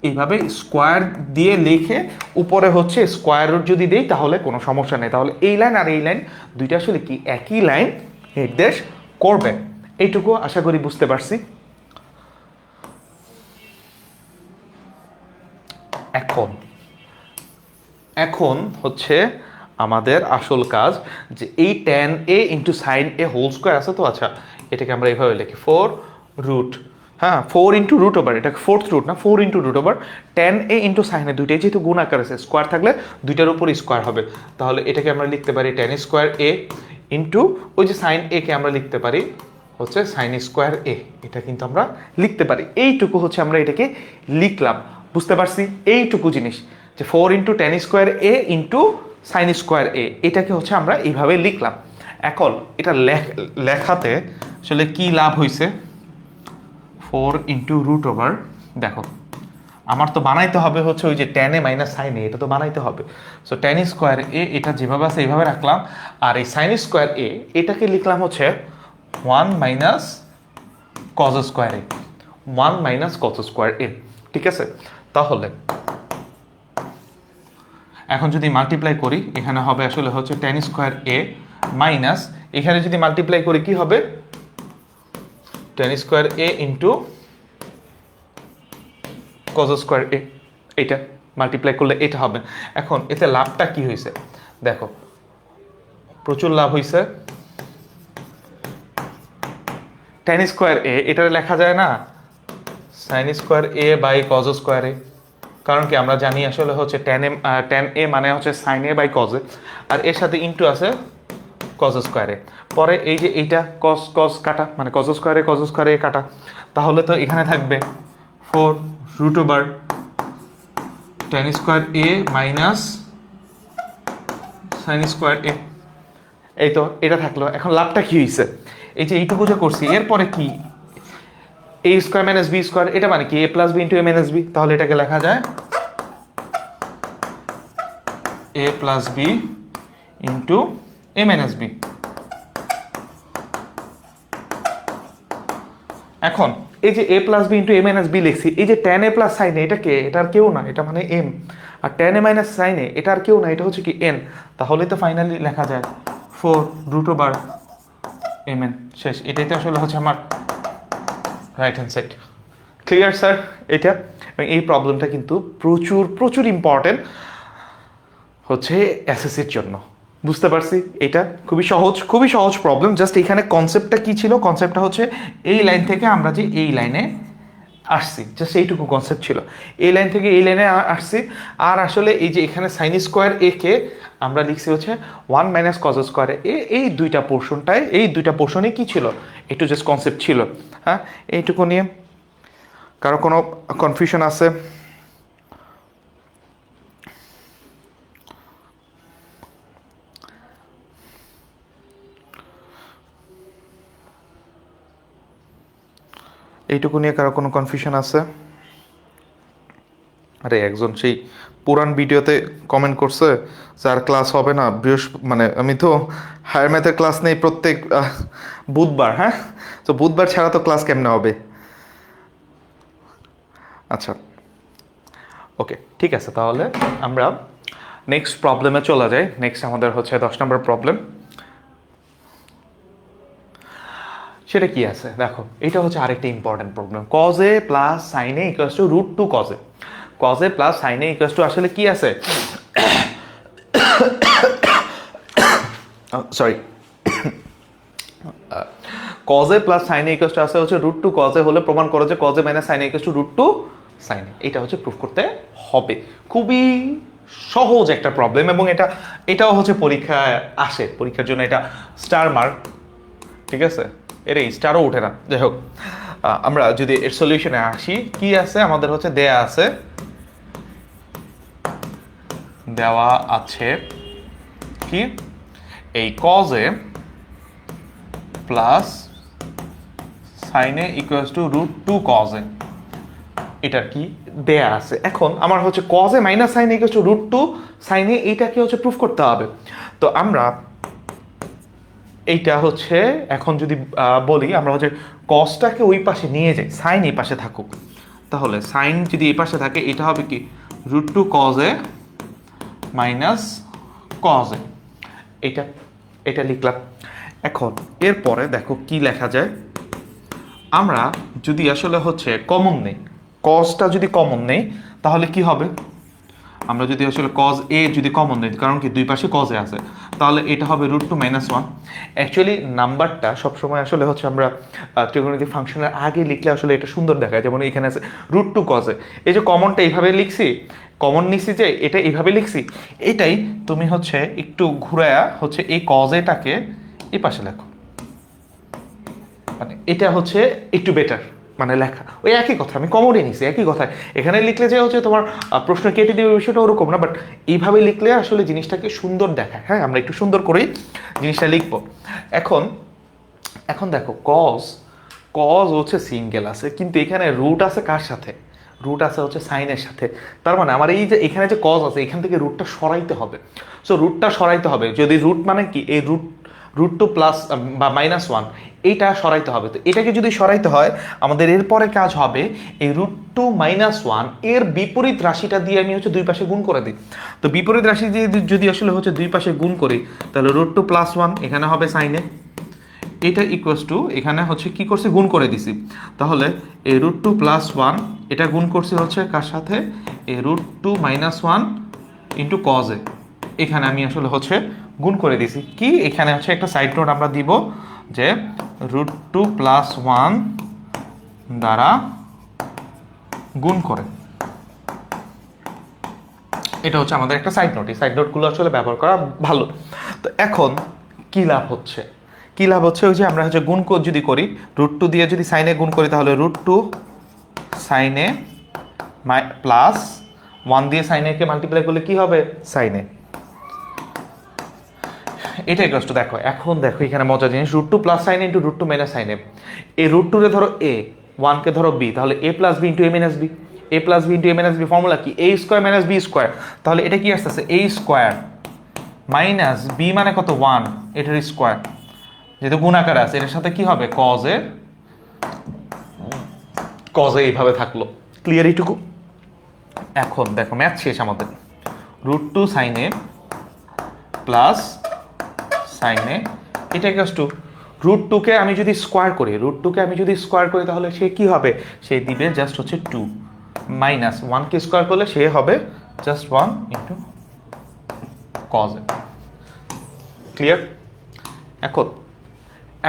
এইভাবে স্কোয়ার দিয়ে লিখে উপরে হচ্ছে স্কোয়ার রুট যদি দেই তাহলে কোনো সমস্যা নেই। তাহলে এই লাইন আর এই লাইন দুইটা আসলে কি একই লাইন নির্দেশ করবে। এইটুকু আশা করি বুঝতে পারছি। এখন হচ্ছে আমাদের আসল কাজ যে এই tan a into sine a whole square আছে, তো আচ্ছা এটাকে আমরা এইভাবে লিখি 4 রুট, হ্যাঁ 4 ইন্টু রুট ওভার, এটা ফোর্থ রুট না, 4 into root over tan a into sine A, দুইটাই যেহেতু গুণ আকার আছে, স্কোয়ার থাকলে দুইটার উপর স্কোয়ার হবে, তাহলে এটাকে আমরা লিখতে পারি tan স্কোয়ার a ইন্টু ওই যে সাইন এ কে আমরা লিখতে পারি হচ্ছে সাইন স্কোয়ার এ, এটা কিন্তু আমরা লিখতে পারি। এইটুকু হচ্ছে আমরা এটাকে লিখলাম, বুঝতে পারছি এইটুকু জিনিস যে 4 into tan square A into sign square A, এটাকে হচ্ছে আমরা এইভাবে লিখলাম। এখন এটা লেখাতে আসলে কি লাভ হয়েছে, 4 ইন্টু রুট ওভার, দেখো আমার তো বানাইতে হবে হচ্ছে ওই যে tan A minus sine A, এটা তো বানাইতে হবে। সো ট্যান স্কোয়ার এ, এটা যেভাবে আছে এইভাবে রাখলাম, আর এই সাইন স্কোয়ার এ এটাকে লিখলাম হচ্ছে 1 minus cos square A, 1 minus cos square এ, ঠিক আছে। তাহলে এখন যদি মাল্টিপ্লাই করি, এখানে হবে আসলে হচ্ছে ট্যান স্কোয়ার এ মাইনাস, এখানে যদি মাল্টিপ্লাই করি কি হবে, tan square A into cos square A, এইটা মাল্টিপ্লাই করলে এটা হবে। এখন এতে লাভটা কি হয়েছে দেখো, প্রচুর লাভ হয়েছে। ট্যান স্কোয়ার এ এটা লেখা যায় না sine square A by cos square A, কারণ কি আমরা জানি আসলে হচ্ছে ট্যান এ মানে হচ্ছে সাইন এ বাই কজ এ, আর এর সাথে ইন্টু আছে কজ স্কোয়ারে। পরে এই যে এইটা কস কস কাটা, মানে কজ স্কোয়ারে কাটা, তাহলে তো এখানে থাকবে 4 root over tan square A minus sine square এ, এই তো এটা থাকলো। এখন লাভটা কি হয়েছে, এই যে এইটুকু যে করছি, এরপরে কি এ স্কোয়ার মাইনাস বি স্কোয়ার, এটা মানে কি এ প্লাস বি ইন্টু এ মাইনাস বি, তাহলে এটাকে লেখা যায় A plus B into A minus B. এখন এই যে A plus B into A minus B লিখছি, এই যে tan A plus sine A, এটা কে, এটা আর কেউ না, এটা মানে এম, আর tan A minus sine A এটা আর কেউ না, এটা হচ্ছে কি এন, তাহলে তো ফাইনালি লেখা যায় 4 রুট ওভার এম এন, শেষ। এটাই তো আসলে হচ্ছে আমার right hand side. Clear sir এটা? এবং এই প্রবলেমটা কিন্তু প্রচুর প্রচুর ইম্পর্টেন্ট হচ্ছে এসএসসির জন্য, বুঝতে পারছি। এটা খুবই সহজ প্রবলেম। জাস্ট এখানে কনসেপ্টটা কি ছিল, কনসেপ্টটা হচ্ছে এই লাইন থেকে আমরা যে এই লাইনে আসছি, জাস্ট এইটুকু কনসেপ্ট ছিল, এই লাইন থেকে এই লাইনে আসছি। আর আসলে এই যে এখানে সাইন স্কোয়ার এ কে আমরা লিখছি হচ্ছে 1 মাইনাস কজ স্কোয়ার এ, এই দুইটা পোর্শনে কি ছিল, একটু জাস্ট কনসেপ্ট ছিল। হ্যাঁ, এইটুকু নিয়ে কারো কোনো কনফিউশন আছে? এইটুকু নিয়ে কারো কোনো কনফিউশন আছে? আরে একজন সেই পুরান ভিডিওতে কমেন্ট করছে স্যার ক্লাস হবে না মানে আমি তো হায়ার ম্যাথের ক্লাস নেই প্রত্যেক বুধবার। হ্যাঁ, তো বুধবার ছাড়া তো ক্লাস কেমনে হবে? আচ্ছা, ওকে, ঠিক আছে, তাহলে আমরা নেক্সট প্রবলেমে চলে যাই। নেক্সট আমাদের হচ্ছে 10 নম্বর প্রবলেম। সেটা কি আছে দেখো, এটা হচ্ছে আরেকটা important problem. Cos A plus sine A equals to root two cos a. Cos A plus sine A equals to আসলে কি আছে, sorry, cos A plus sine A equals to আছে হচ্ছে রুট টু কজ এ হলে প্রমাণ করো যে cos A minus sine A equals to root two sine A. এটা হচ্ছে প্রুফ করতে হবে। খুবই সহজ একটা প্রবলেম, এবং এটাও হচ্ছে পরীক্ষায় আসে, পরীক্ষার জন্য এটা স্টার মার্ক, ঠিক আছে। এর স্টারও ওঠে না, যাই হোক। আমরা যদি এর সলিউশনে আসি, কি আছে আমাদের হচ্ছে দেওয়া আছে কি, এই cos A plus sine A equals to root two cos A, এটার কি দেয়া আছে। এখন আমার হচ্ছে cos A minus sine A equals to root two sine A, এইটাকে হচ্ছে প্রুফ করতে হবে। তো আমরা এইটা হচ্ছে এখন যদি বলি, আমরা হচ্ছে কসটাকে ওই পাশে নিয়ে যাই, সাইন এই পাশে থাকুক, তাহলে সাইন যদি এই পাশে থাকে এটা হবে কি root two cos A minus cos a, এটা লিখলাম। এখন এরপরে দেখো কি লেখা যায়, আমরা যদি আসলে হচ্ছে কমন নেই, কজটা যদি কমন নেই তাহলে কি হবে, আমরা যদি আসলে কজ এ যদি কমন নেই, কারণ কি দুই পাশে কজ এ আছে, তাহলে এটা হবে root two minus one. Actually নাম্বারটা সবসময় আসলে হচ্ছে আমরা ত্রিকোণমিতিক ফাংশনের আগে লিখলে আসলে এটা সুন্দর দেখায়, যেমন এখানে আছে রুট টু কজ এ, এই যে কমনটা এইভাবে লিখছি, কমন নিচ্ছি যে এটা এইভাবে লিখছি, এটাই তুমি হচ্ছে একটু ঘুরায়া হচ্ছে এই কজ এটাকে এই পাশে লেখো, মানে এটা হচ্ছে একটু বেটার, মানে লেখা ওই একই কথা, আমি কমনই নিছি একই কথা। এখানে লিখলে যে হচ্ছে তোমার প্রশ্ন কেটে দেবে বিষয়টা ওরকম না, বাট এইভাবে লিখলে আসলে জিনিসটাকে সুন্দর দেখায়। হ্যাঁ, আমরা একটু সুন্দর করেই জিনিসটা লিখবো। এখন এখন দেখো কজ, কজ হচ্ছে সিঙ্গেল আছে, কিন্তু এখানে রুট আছে কার সাথে? রুট আছে হচ্ছে সাইনের সাথে। তার মানে আমার এই যে এখানে যে কজ আছে এখান থেকে রুটটা সরাইতে হবে। সো রুটটা সরাইতে হবে, যদি রুট মানে কি এই রুট টু প্লাস বা -1 এইটা সরাইতে হবে। তো এটাকে যদি সরাইতে হয় আমাদের এরপরে কাজ হবে এই রুট টু -1 এর বিপরীত রাশিটা দিয়ে আমি হচ্ছে দুই পাশে গুণ করে দিই। তো বিপরীত রাশি দিয়ে যদি আসলে হচ্ছে দুই পাশে গুণ করি তাহলে রুট টু +1 এখানে হবে সাইনে, এটা ইকুয়ালস টু এখানে হচ্ছে কি করছি গুণ করে দিছি। তাহলে এই রুট টু +1 এটা গুণ করছি হচ্ছে কার সাথে? এই রুট টু -1 ইন্টু কজে, এখানে আমি আসলে হচ্ছে গুণ করে দিছি। কি এখানে হচ্ছে একটা সাইড নোট আমরা দিব যে রুট টু +1 দ্বারা গুণ করে, এটা হচ্ছে আমাদের একটা সাইড নোট। এই সাইড নোটগুলো আসলে ব্যবহার করা ভালো। তো এখন কি লাভ হচ্ছে? কি লাভ হচ্ছে ওই যে আমরা হচ্ছে গুণ যদি করি রুট টু দিয়ে যদি সাইনে গুণ করি তাহলে রুট টু সাইনে +1 দিয়ে সাইনেকে মাল্টিপ্লাই করলে কি হবে? সাইনে। এটা ইকুয়ালস টু দেখো, এখন দেখো এখানে মজার জিনিস, root two plus sine A into root two minus sine A. এই রুট টুরে ধরো এ, 1কে ধরো বি, তাহলে a plus B into A minus b. A plus B into A minus b formula কি? এ স্কোয়ার মাইনাস বি স্কোয়ার। তাহলে এটা কি আসতেছে? এ স্কোয়ার মাইনাস বি মানে কত? 1, এটার স্কোয়ার, যেহেতু গুণাকার আছে এটার সাথে কি হবে? কজে, কজে এইভাবে থাকলো। ক্লিয়ার এইটুকু? এখন দেখো ম্যাথ শেষ আমাদের। রুট টু সাইনে প্লাস সাইনে, এটা ইকুয়ালস টু রুট টুকে আমি যদি স্কোয়ার করি, রুট টুকে আমি যদি স্কোয়ার করি তাহলে সে কি হবে? সে দিবে জাস্ট হচ্ছে 2 মাইনাস 1কে স্কোয়ার করলে সে হবে জাস্ট 1 ইন্টু কজ। ক্লিয়ার? এখন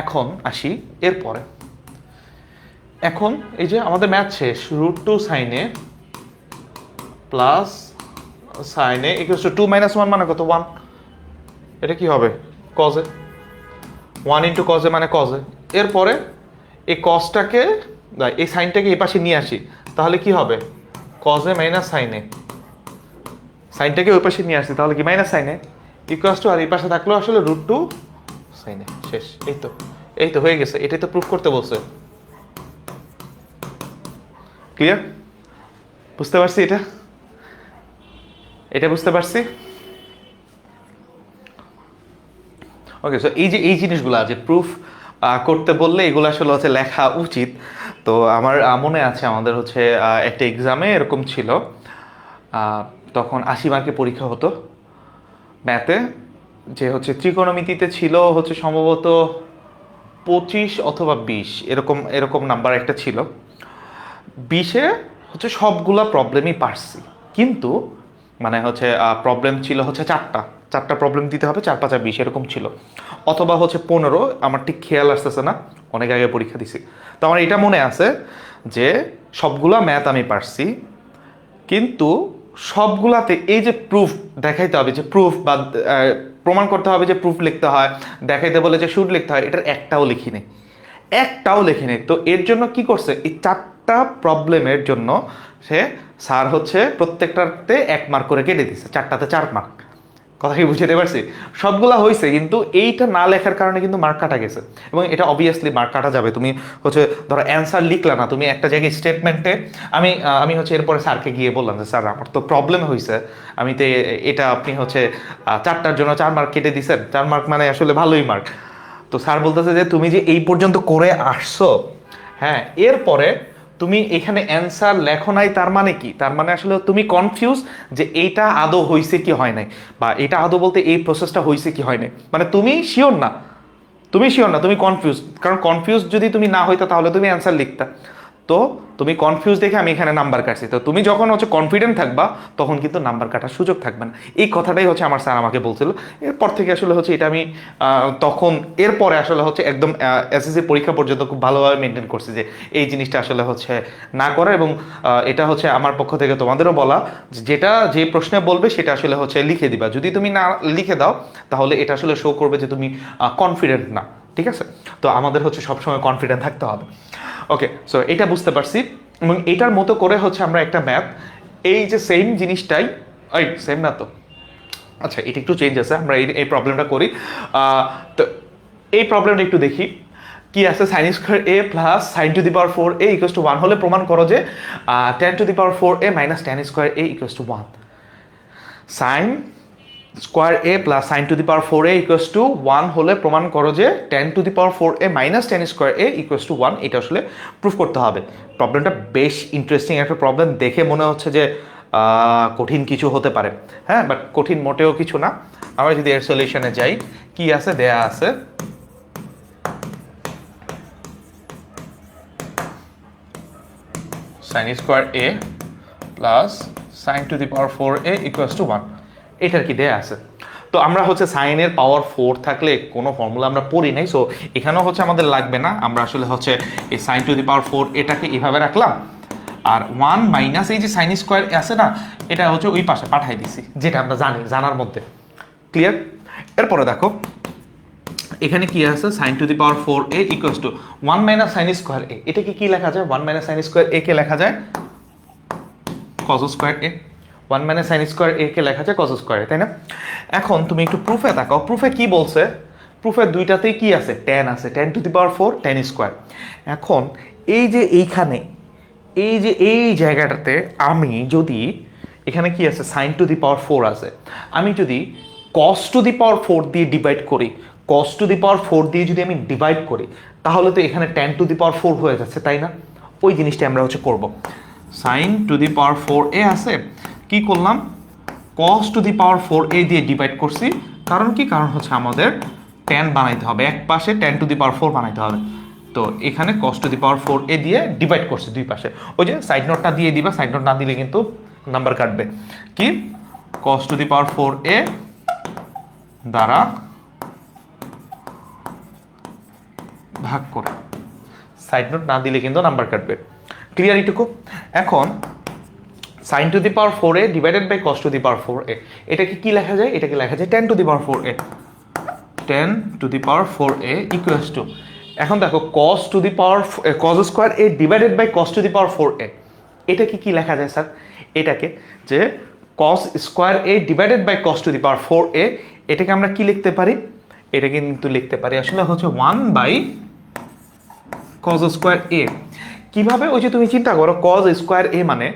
এখন আসি এরপরে। এখন এই যে আমাদের ম্যাথ শেষ, root two sine A plus sine A equals to 2 - 1 মানে কত? 1, এটা কি হবে? কজে, 1 ইন্টু কজে মানে কজে। এরপরে এই কজটাকে এই সাইনটাকে এই পাশে নিয়ে আসি, তাহলে কি হবে? কজে মাইনাস সাইনে, সাইনটাকে ওই পাশে নিয়ে আসি তাহলে কি মাইনাস সাইনে ইকুয়ালস টু, আর এই পাশে থাকলো আসলে রুট টু সাইনে। শেষ। এই তো, এই তো হয়ে গেছে। এটাই তো প্রুফ করতে বলছে। ক্লিয়ার? বুঝতে পারছি এটা? এটা বুঝতে পারছি। ওকে, সো এই যে এই জিনিসগুলো যে প্রুফ করতে বললে এগুলো আসলে হচ্ছে লেখা উচিত। তো আমার মনে আছে আমাদের হচ্ছে একটা এক্সামে এরকম ছিল, তখন 80 মার্কের পরীক্ষা হতো ম্যাথে, যে হচ্ছে ত্রিকোণমিতিতে ছিল হচ্ছে সম্ভবত 25 অথবা 20 এরকম এরকম নাম্বার একটা ছিল। 20-এ হচ্ছে সবগুলা প্রবলেমই পারছি, কিন্তু মানে হচ্ছে প্রবলেম ছিল হচ্ছে চারটা প্রবলেম দিতে হবে, 4 5 20 এরকম ছিল, অথবা হচ্ছে 15, আমার ঠিক খেয়াল আসতেছে না, অনেক আগে পরীক্ষা দিছি। তো আমার এটা মনে আছে যে সবগুলা ম্যাথ আমি পারছি, কিন্তু সবগুলাতে এই যে প্রুফ দেখাইতে হবে, যে প্রুফ বা প্রমাণ করতে হবে যে প্রুফ লিখতে হয়, দেখাইতে বলে যে শুড লিখতে হয়, এটার একটাও লিখি নেই, একটাও লিখি নেই। তো এর জন্য কি করছে, এই 4টা প্রবলেমের জন্য সে স্যার হচ্ছে প্রত্যেকটাতে 1 মার্ক করে কেটে দিচ্ছে, 4টাতে 4 মার্ক। কথা কি বুঝতে পারছি? সবগুলা হয়েছে, কিন্তু এইটা না লেখার কারণে কিন্তু মার্ক কাটা গেছে, এবং এটা অবভিয়াসলি মার্ক কাটা যাবে। তুমি হচ্ছে ধরো অ্যান্সার লিখলা না, তুমি একটা জায়গায় স্টেটমেন্টে, আমি হচ্ছে এরপরে স্যারকে গিয়ে বললাম যে স্যার আমার তো প্রবলেম হয়েছে, আমি তো এটা আপনি হচ্ছে 4টার জন্য 4 মার্ক কেটে দিচ্ছেন, 4 মার্ক মানে আসলে ভালোই মার্ক। তো স্যার বলতেছে যে তুমি যে এই পর্যন্ত করে আসছো, হ্যাঁ, এরপরে তুমি এখানে অ্যান্সার লেখো নাই, তার মানে কি? তার মানে আসলে তুমি কনফিউজ যে এইটা আদৌ হয়েছে কি হয় নাই, বা এটা আদৌ বলতে এই প্রসেসটা হয়েছে কি হয় নাই, মানে তুমি শিওর না, তুমি কনফিউজ। কারণ কনফিউজ যদি তুমি না হইতা তাহলে তুমি অ্যান্সার লিখতা। তো তুমি কনফিউজ দেখে আমি এখানে নাম্বার কাটছি। তো তুমি যখন হচ্ছে কনফিডেন্ট থাকবা তখন কিন্তু নাম্বার কাটার সুযোগ থাকবে না। এই কথাটাই হচ্ছে আমার স্যার আমাকে বলছিল। এরপর থেকে আসলে হচ্ছে এটা আমি তখন এরপরে আসলে হচ্ছে একদম এসএসসি পরীক্ষা পর্যন্ত খুব ভালোভাবে মেনটেন করছি যে এই জিনিসটা আসলে হচ্ছে না করা, এবং এটা হচ্ছে আমার পক্ষ থেকে তোমাদেরও বলা, যেটা যে প্রশ্নে বলবে সেটা আসলে হচ্ছে লিখে দিবা। যদি তুমি না লিখে দাও তাহলে এটা আসলে শো করবে যে তুমি কনফিডেন্ট না। ঠিক আছে? তো আমাদের হচ্ছে সবসময় কনফিডেন্ট থাকতে হবে। ওকে, সো এটা বুঝতে পারছি। এবং এটার মতো করে হচ্ছে আমরা একটা ম্যাথ, এই যে সেম জিনিসটাই, এই সেম না তো, আচ্ছা এটা একটু চেঞ্জ আছে, আমরা এই প্রবলেমটা করি। তো এই প্রবলেমটা একটু দেখি কি আছে। Sign square A plus sign to the power 4a equals to 1 হলে প্রমাণ করো যে ten to the power 4a minus tan square A equals to 1। Sign square A plus sign to the power 4a equals to 1 হলে প্রমাণ করো যে ten to the power 4a minus tan square A equals to 1। এটা আসলে proof করতে হবে। প্রবলেমটা বেশ ইন্টারেস্টিং একটা প্রবলেম, দেখে মনে হচ্ছে যে কঠিন কিছু হতে পারে, হ্যাঁ, বাট কঠিন মোটেও কিছু না। আমরা যদি এর সলিউশনে যাই, কি আছে, দেয়া আছে sign square A plus sign to the power 4a equals to 1, এটার কি দেয়া আছে। তো আমরা হচ্ছে সাইনের পাওয়ার 4 থাকলে কোনো ফর্মুলা আমরা পড়ি নাই, সো এখানেও হচ্ছে আমাদের লাগবে না। আমরা আসলে হচ্ছে এই সাইন টু দি পাওয়ার 4 এটাকে এভাবে রাখলাম, আর 1 মাইনাস এই যে সাইন স্কোয়ার আছে না, এটা হচ্ছে ওই পাশে পাঠাই দিছি, যেটা আমরা জানি, জানার মধ্যে ক্লিয়ার। এরপরে দেখো এখানে কি আছে, sine to the power 4a equals to 1 minus sine square A. এটাকে কি লেখা যায়, 1 মাইনাস সাইন স্কোয়ার এ কে লেখা যায় cos square A. 1 minus sine square A কে লেখা যায় কজ স্কোয়ার এ, তাই না? এখন তুমি একটু প্রুফে তাকাও, প্রুফে কি বলছে, প্রুফের দুইটাতেই কি আছে, টেন আছে, ten to the power 4 tan square. এখন এই যে এইখানে এই যে এই জায়গাটাতে আমি যদি, এখানে কি আছে, সাইন টু দি পাওয়ার 4 আছে, আমি যদি কস টু দি পাওয়ার 4 দিয়ে ডিভাইড করি, কস টু দি পাওয়ার 4 দিয়ে যদি আমি ডিভাইড করি, তাহলে তো এখানে টেন টু দি পাওয়ার 4 হয়ে যাচ্ছে, তাই না? ওই জিনিসটা আমরা হচ্ছে করব। Sign to the power 4a আছে, কি করলাম, কস টু দি পাওয়ার 4a দিয়ে ডিভাইড করছি। কারণ কি, কারণ হচ্ছে আমাদের টেন বানাইতে হবে, এক পাশে টেন টু দি পাওয়ার 4 বানাইতে হবে। তো এখানে কস টু দি পাওয়ার 4a দিয়ে ডিভাইড করছি দুই পাশে। ওই যে সাইড নোটটা দিয়ে দিবা, সাইড নোট না দিলে কিন্তু নাম্বার কাটবে। কি, কস টু দি পাওয়ার 4a দ্বারা ভাগ করে, সাইড নোট না দিলে কিন্তু নাম্বার কাটবে। ক্লিয়ার এইটুকু? এখন sine to the power 4a divided by cos to the power 4a, এটাকে কি লেখা যায়, এটাকে লেখা যায় tan to the power 4a। Tan to the power 4a equals to, এখন দেখো cos to the power cos square A divided by cos to the power 4a, এটাকে কি লেখা যায় স্যার, এটাকে যে cos square A divided by cos to the power 4a, এটাকে আমরা কি লিখতে পারি, এটাকে কিন্তু লিখতে পারি আসলে হচ্ছে 1 বাই কস স্কোয়ার এ। কিভাবে, ওই যে তুমি চিন্তা করো, কস স্কোয়ার এ মানে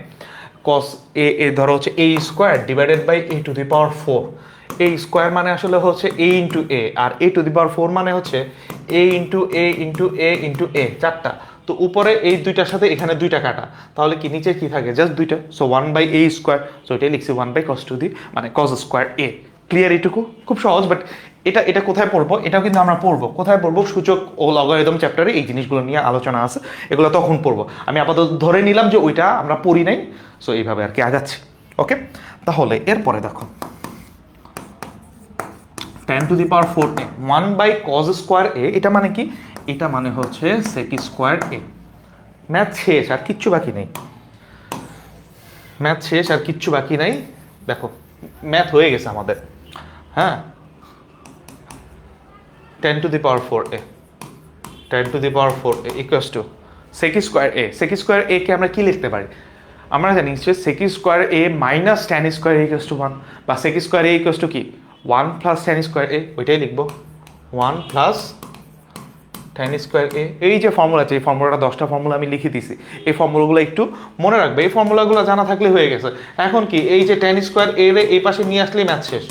কস এ, এ ধরো হচ্ছে A square divided by A to the power 4। A square মানে আসলে হচ্ছে এ into A, R A to the power 4 মানে হচ্ছে এ ইন্টু এ ইন্টু এ ইন্টু এ, চারটা। তো উপরে এই দুইটার সাথে এখানে দুইটা কাটা, তাহলে কি নিচে কি থাকে, জাস্ট দুইটা। So 1 by a square, so এটাই লিখছি 1 বাই কস টু দি মানে কস স্কোয়ার এ। ক্লিয়ার এইটুকু? খুব সহজ। বাট এটা এটা কোথায় পড়বো, এটাও কিন্তু আমরা পড়বো, কোথায় পড়বো, সূচক ও লগারিদম চ্যাপ্টারে এই জিনিসগুলো নিয়ে আলোচনা আছে, এগুলো তখন পড়বো। আমি আপাতত ধরে নিলাম যে ওইটা আমরা পড়ি নাই, সো এইভাবে আর কি আগাচ্ছি। ওকে, তাহলে এরপরে দেখো tan to the power 4a 1 by cos square A, এটা মানে কি, এটা মানে হচ্ছে সেক স্কোয়ার এ। ম্যাথ শেষ, আর কিচ্ছু বাকি নেই, ম্যাথ শেষ আর কিচ্ছু বাকি নাই। দেখো ম্যাথ হয়ে গেছে আমাদের, হ্যাঁ। Tan to the power 4a, tan to the power 4a equals to sec square A. Sec square A কে আমরা কি লিখতে পারি, আমরা জানি যে sec square A minus tan square A equals to 1, বা sec square A equals to কি 1 প্লাস টেন স্কোয়ার এ, ওইটাই লিখবো 1 প্লাস টেন স্কোয়ার এ। এই যে ফর্মুলা আছে, এই ফর্মুলাটা 10টা ফর্মুলা আমি লিখে দিছি, এই ফর্মুলাগুলো একটু মনে রাখবে, এই ফর্মুলাগুলো জানা থাকলে হয়ে গেছে। এখন কি, এই যে টেন স্কোয়ার এ রে এই পাশে নিয়ে আসলেই ম্যাথ শেষ।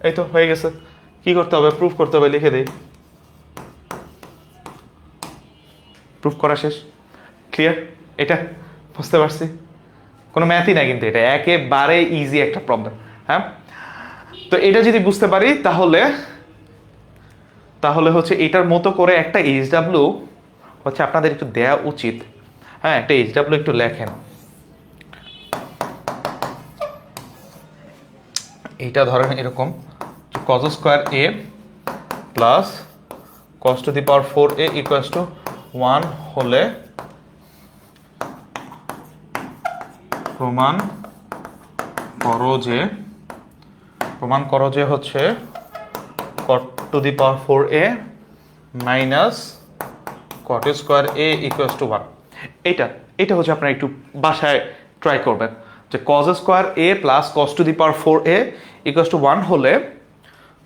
এই তো হয়ে গেছে। কি করতে হবে, প্রুফ করতে হবে, লিখে দেই, প্রুফ করা শেষ। ক্লিয়ার? এটা বুঝতে পারছি, কোনো ম্যাথই না কিন্তু, এটা একেবারে ইজি একটা প্রবলেম। হ্যাঁ, তো এটা যদি বুঝতে পারি তাহলে তাহলে হচ্ছে এটার মতো করে একটা এইচডাব্লিউ হচ্ছে আপনাদের একটু দেয়া উচিত। হ্যাঁ, একটা এইচডাব্লিউ একটু লেখেন। এইটা ধরেন এরকম, কস square A plus cos to the power 4a equals to 1 হলে প্রমাণ করো যে হচ্ছে two the power 4a minus cot square A equals to 1। এটা এটা হচ্ছে আপনারা একটু বাসায় ট্রাই করবেন যে cos square A plus cos to the power 4a equals to 1 হলে,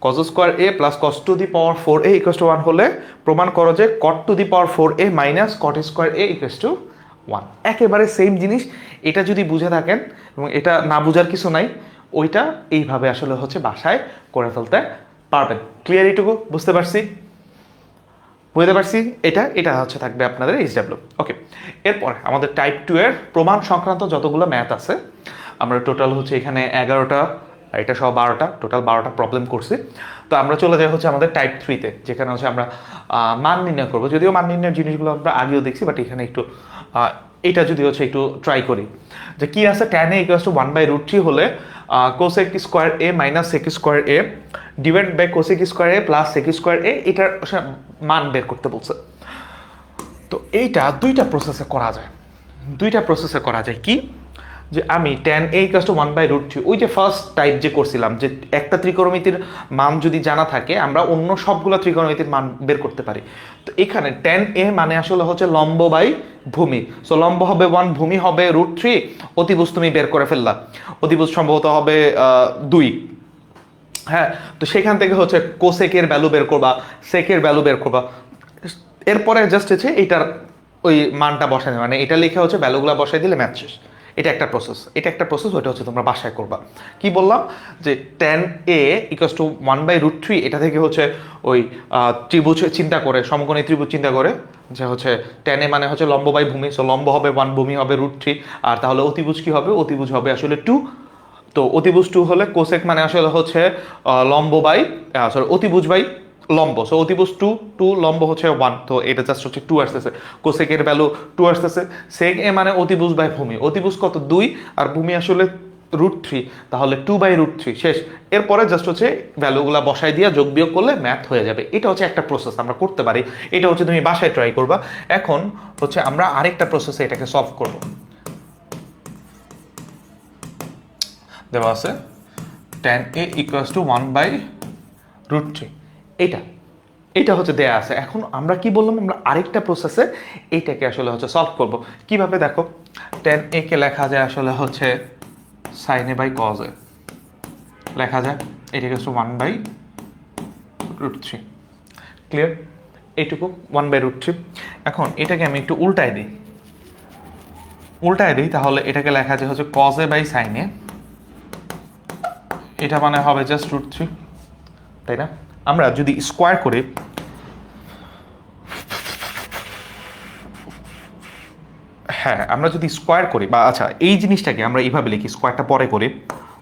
cos square A plus cos to the power 4a equals to 1 হলে প্রমাণ করো যে cot to the power 4a minus cot square A equals to 1। একেবারে same জিনিস। এটা যদি বুঝে থাকেন এবং এটা না বুঝার কিছু নাই, ওইটা এইভাবে আসলে হচ্ছে বাসায় করে ফেলতে পারবেন। ক্লিয়ার? এইটুকু বুঝতে পারছি? বুঝতে পারছি। এটা এটা হচ্ছে থাকবে আপনাদের এইচডাব্লিউ। ওকে, এরপরে আমাদের টাইপ 2 এর প্রমাণ সংক্রান্ত যতগুলো ম্যাথ আছে, আমরা টোটাল হচ্ছে এখানে 11টা, এটা সহ 12টা, টোটাল 12টা প্রবলেম করছি। তো আমরা চলে যাই হচ্ছে আমাদের টাইপ 3-তে, যেখানে হচ্ছে আমরা মান নির্ণয় করবো। যদিও মান নির্ণয়ের জিনিসগুলো আমরা আগেও দেখছি, বাট এখানে একটু এটা যদি হচ্ছে একটু ট্রাই করি যে কি আছে, tan a ইকুয়ালস টু 1/√3 হলে cosec square A minus sec square A divide by cosec square A plus sec square A, এটার মান বের করতে বলছে। তো এইটা দুইটা প্রসেসে করা যায়, দুইটা প্রসেসে করা যায়। কি যে আমি tan a ইকুয়ালস টু 1/√3, ওই যে ফার্স্ট টাইপ যে করছিলাম, যে একটা ত্রিকোণমিতির মান যদি জানা থাকে আমরা অন্য সবগুলো ত্রিকোণমিতির মান বের করতে পারি। তো এখানে tan a মানে আসলে হচ্ছে লম্ব বাই ভূমি। সো লম্ব হবে 1, ভূমি হবে √3, অতিভুজ তুমি বের করে ফেললা, অতিভুজ সম্ভবত হবে 2। হ্যাঁ, তো সেখান থেকে হচ্ছে কোসেকের ভ্যালু বের করবা, সেকের ভ্যালু বের করবা। এরপরে জাস্ট হচ্ছে এইটার ওই মানটা বসাই দেবে, মানে এটা লিখে হচ্ছে ভ্যালুগুলো বসাই দিলে ম্যাথ শেষ। এটা একটা প্রসেস, এটা একটা প্রসেস, ওইটা হচ্ছে তোমরা বাসায় করবা। কি বললাম যে tan a ইকুয়ালস টু 1/√3, এটা থেকে হচ্ছে ওই ত্রিভুজ চিন্তা করে, সমকোণী ত্রিভুজ চিন্তা করে যে হচ্ছে tan a মানে হচ্ছে লম্ব বাই ভূমি। সো লম্ব হবে 1, ভূমি হবে √3, আর তাহলে অতিভুজ কি হবে? অতিভুজ হবে আসলে 2। তো অতিভুজ 2 হলে কোসেক মানে আসলে হচ্ছে লম্ব বাই সরি অতিভুজ বাই লম্ব। সো অতিভুজ 2, 2 লম্ব হচ্ছে 1, তো এটা জাস্ট হচ্ছে 2 আসতেছে, কোসেকের ভ্যালু 2 আসতেছে। সেক এ মানে অতিভুজ বাই ভূমি, অতিভুজ কত? 2, আর ভূমি আসলে √3, তাহলে 2/√3 শেষ। এরপরে জাস্ট হচ্ছে ভ্যালুগুলা বসাই দিয়ে যোগ বিয়োগ করলে ম্যাথ হয়ে যাবে। এটা হচ্ছে একটা প্রসেস আমরা করতে পারি, এটা হচ্ছে তুমি বাসায় ট্রাই করবা। এখন হচ্ছে আমরা আরেকটা প্রসেসে এটাকে সলভ করব। দেওয়া আছে tan a ইকুয়ালস টু 1/√3, এটা এটা হচ্ছে দেয়া আছে। এখন আমরা কি বললাম, আমরা আরেকটা প্রসেসে এইটাকে আসলে হচ্ছে সলভ করব। কিভাবে দেখো, tan a কে লেখা যায় আসলে হচ্ছে sin a by cos a লেখা যায়, এটা হচ্ছে 1/√3। ক্লিয়ার? এইটুকু 1/√3। এখন এটাকে আমি একটু উল্টায় দিই, তাহলে এটাকে লেখা যায় হচ্ছে cos a by sin a, এটা মানে হবে জাস্ট √3, তাই না? আমরা যদি স্কোয়ার করি, হ্যাঁ আমরা যদি স্কোয়ার করি, বা আচ্ছা এই জিনিসটাকে আমরা এইভাবে লিখি, স্কোয়ারটা পরে করি।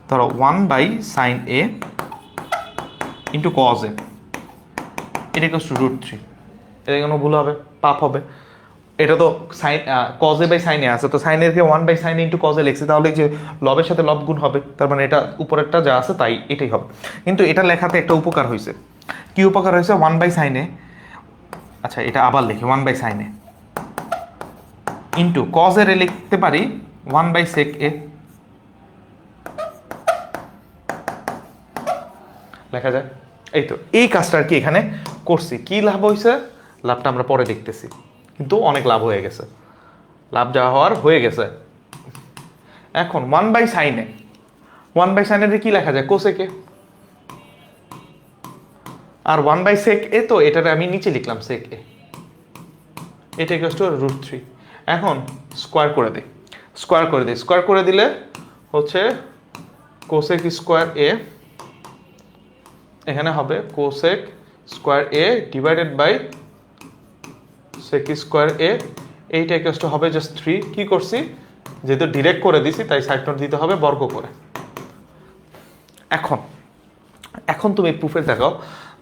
ধরো 1/sin a into cos a, এটা ইকুয়ালস টু √3। এটা কোনো ভুল হবে? পাপ হবে। এটা তো sine cos a by sin a আছে, তো sin a কে 1/sin a into cos a লিখছি, তাহলে যে লবের সাথে লব গুণ হবে, তার মানে এটা উপরেরটা যা আছে তাই এটাই হবে। কিন্তু এটা লেখাতে একটা উপকার হয়েছে। কি উপকার হয়েছে? 1/sin a, আচ্ছা এটা আবার লিখি 1/sin a into cos a লিখতে পারি 1/sec a, লেখা যায়। এই তো এই কাজটা আর কি এখানে করছি। কি লাভ হয়েছে? লাভটা আমরা পরে দেখতেছি, কিন্তু অনেক লাভ হয়ে গেছে, লাভ যা হওয়ার হয়ে গেছে। এখন 1/sin a, 1/sin a কি লেখা যায়? cosec a, R 1/sec a, তো এটারে আমি নিচে লিখলাম sec a, এটা ইকুয়ালস টু √3। এখন স্কোয়ার করে দিই, স্কোয়ার করে দিলে হচ্ছে কোসেক স্কোয়ার এ, এখানে হবে cosec square A divided by sec square A, এইটা ইকুয়ালস টু হবে জাস্ট 3। কি করছি? যেহেতু ডিরেক্ট করে দিছি তাই সাইড নোট দিতে হবে বর্গ করে। এখন তুমি প্রুফে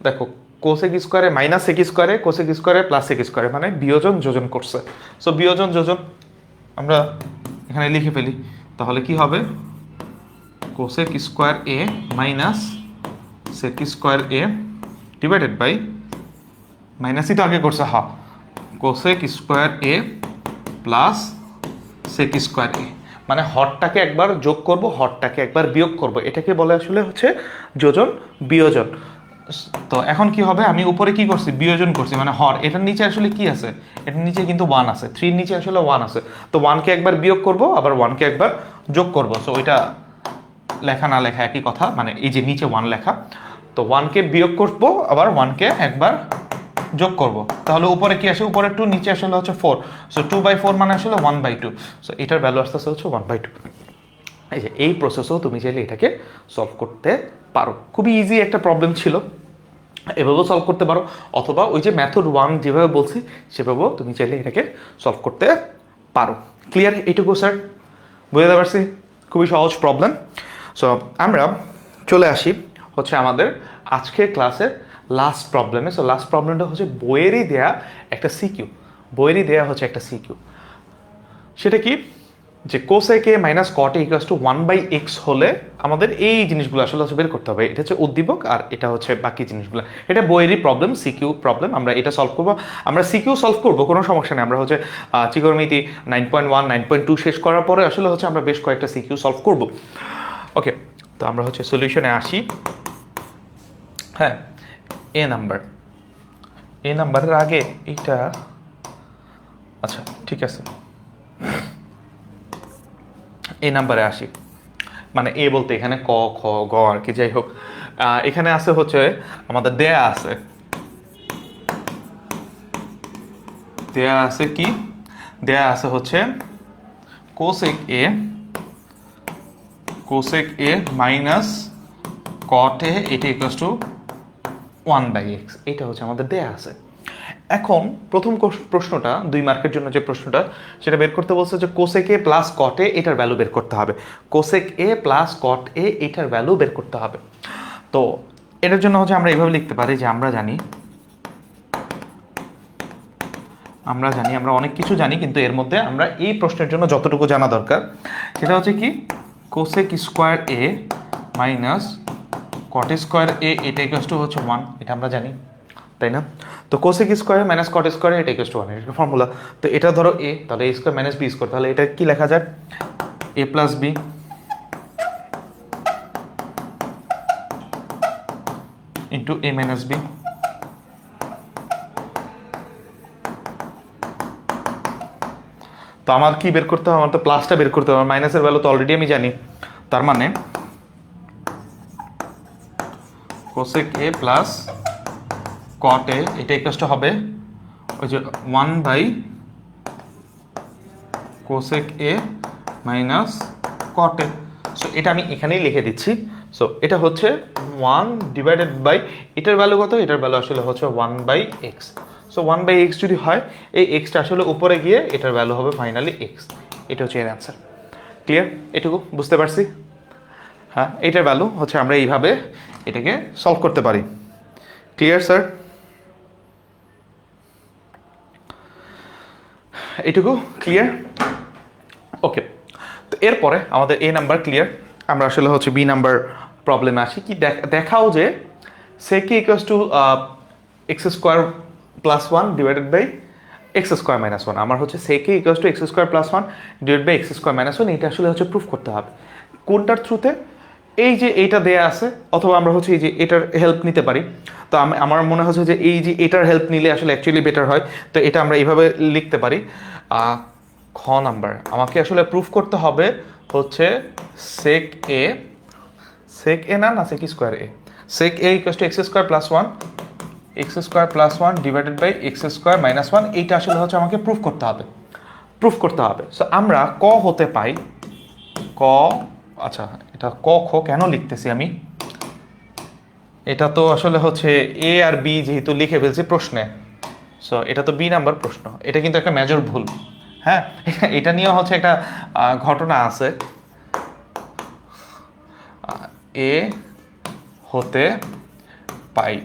দেখো কোসেক স্কোয়ারে মাইনাস সেক স্কোয়ারে, কোসেক স্কোয়ারে প্লাস সেক স্কোয়ারে, মানে বিয়োজন যোজন করছে। সো বিয়োজন যোজন আমরা এখানে লিখে ফেলি, তাহলে কি হবে? Cosec square A minus sec square A divided by, মাইনাসই তো আগে করছে, হ্যাঁ, cosec square A plus sec square A, মানে হরটাকে একবার যোগ করব, হরটাকে একবার বিয়োগ করব, এটাকে বলে আসলে হচ্ছে যোজন বিয়োজন। তো এখন কি হবে, আমি উপরে কি করছি, বিয়োজন করছি, মানে হর, এটার নিচে আসলে কি আছে, এটার নিচে কিন্তু 1 আছে, 3 নিচে আসলে 1 আছে। তো 1 কে একবার বিয়োগ করব, আবার 1 কে একবার যোগ করব। সো ওইটা লেখা না লেখা একই কথা, মানে এই যে নিচে 1 লেখা, তো 1 কে বিয়োগ করব, আবার 1 কে একবার যোগ করব। তাহলে উপরে কি আসে, উপরে 2, নিচে আসলে হচ্ছে 4। সো 2/4 মানে আসলে 1/2। সো এটার ভ্যালু আসতেছে হচ্ছে 1/2। এই যে এই প্রসেসও তুমি চাইলে এটাকে সলভ করতে পারো। খুবই ইজি একটা প্রবলেম ছিল, এভাবেও সলভ করতে পারো, অথবা ওই যে মেথড 1 যেভাবে বলছি সেভাবেও তুমি চাইলে এটাকে সলভ করতে পারো। ক্লিয়ার এইটুকু স্যার? বুঝতে পারছি, খুবই সহজ প্রবলেম। সো আমরা চলে আসি হচ্ছে আমাদের আজকের ক্লাসের লাস্ট প্রবলেমে। সো লাস্ট প্রবলেমটা হচ্ছে বইয়েরই দেয়া একটা সিকিউ, বইয়েরই দেয়া হচ্ছে একটা সিকিউ। সেটা কি, যে কোসেক এ মাইনাস কট এ ইকুয়ালস টু 1/x হলে আমাদের এই জিনিসগুলো আসলে হচ্ছে বের করতে হবে। এটা হচ্ছে উদ্দীপক, আর এটা হচ্ছে বাকি জিনিসগুলো। এটা বইয়েরই প্রবলেম, সিকিউ প্রবলেম। আমরা এটা সলভ করবো, আমরা সিকিউ সলভ করবো, কোনো সমস্যা নেই। আমরা হচ্ছে ত্রিকোণমিতি 9.1 9.2 শেষ করার পরে আসলে হচ্ছে আমরা বেশ কয়েকটা সিকিউ সলভ করবো। ওকে, তো আমরা হচ্ছে সলিউশনে আসি। হ্যাঁ, এ নাম্বারের আগে এইটা, আচ্ছা ঠিক আছে, এই নাম্বারে আসি। মানে এ বলতে এখানে ক খ গ আর কি, যাই হোক। এখানে আছে হচ্ছে আমাদের দেয়া আছে কি, দেয়া আছে হচ্ছে কোসেক এ মাইনাস কট এ, এটা ইকুয়ালস টু 1/x। এটা হচ্ছে আমাদের দেয়া আছে। এখন প্রথম প্রশ্নটা 2 মার্কের জন্য যে প্রশ্নটা, সেটা বের করতে বলছে যে কোসেক এ প্লাস কট এ এটার ভ্যালু বের করতে হবে। কোসেক এ প্লাস কট এ এটার ভ্যালু বের করতে হবে। তো এটার জন্য হচ্ছে আমরা এইভাবে লিখতে পারি যে আমরা জানি আমরা অনেক কিছু জানি, কিন্তু এর মধ্যে আমরা এই প্রশ্নের জন্য যতটুকু জানা দরকার সেটা হচ্ছে কি, cosec square A minus cot square A এটা ইকুয়ালস টু হচ্ছে 1, এটা আমরা জানি, তাই না? তো cosec square minus cot square এটা ইকুয়ালস টু 1, এটা ফর্মুলা। তো এটা ধরো এ, তাহলে এ স্কোয়ার মাইনাস বি স্কোয়ার, তাহলে এটা কি লেখা যায়, A plus B into A minus B. তো আমার কি বের করতে হবে, আমার তো প্লাসটা বের করতে হবে, মাইনাসের ভ্যালু তো অলরেডি আমি জানি। তার মানে কোসেক এ প্লাস কট এ এটা ইকুয়ালস হবে ওই যে 1 কোসেক এ মাইনাস কট এ। সো এটা আমি এখানেই লিখে দিচ্ছি। সো এটা হচ্ছে 1 ডিভাইডেড বাই, এটার ভ্যালু কত, এটার ভ্যালু আসলে হচ্ছে 1/x। সো 1/x যদি হয়, এই এক্সটা আসলে উপরে গিয়ে এটার ভ্যালু হবে ফাইনালি এক্স। এটা হচ্ছে এর অ্যান্সার। ক্লিয়ার? এটুকু বুঝতে পারছি? হ্যাঁ, এটার ভ্যালু হচ্ছে আমরা এইভাবে এটাকে সলভ করতে পারি। Clear sir? এইটুকু ক্লিয়ার? ওকে, তো এরপরে আমাদের এ নাম্বার ক্লিয়ার। আমরা আসলে হচ্ছে বি নাম্বার প্রবলেমে আসি। কি দেখাও যে sec a equals to x square plus 1 divided by x square minus 1। আমার হচ্ছে sec a equals to x square plus 1 divide by x square minus 1। এটা আসলে হচ্ছে প্রুফ করতে হবে। কোনটার থ্রুতে? এই যে এইটা দেয়া আছে, অথবা আমরা হচ্ছে এই যে এটার হেল্প নিতে পারি। তো আমার মনে হচ্ছে যে এই যে এটার হেল্প নিলে আসলে অ্যাকচুয়ালি বেটার হয়। তো এটা আমরা এইভাবে লিখতে পারি। খ নাম্বার আমাকে আসলে প্রুফ করতে হবে হচ্ছে sec a না sec square a, sec a equals to x square plus 1 x square plus 1 divided by x square minus 1। এইটা আসলে হচ্ছে আমাকে প্রুফ করতে হবে। সো আমরা ক হতে পাই ক, আচ্ছা এটা ক খ কেন লিখতেছি আমি, এটা তো আসলে হচ্ছে এ আর বি যেহেতু লিখে ফেলছি প্রশ্নে, সো এটা তো বি নাম্বার প্রশ্ন। এটা কিন্তু একটা মেজর ভুল। হ্যাঁ, এটা নিয়ে হচ্ছে একটা ঘটনা আছে। এ হতে পাই,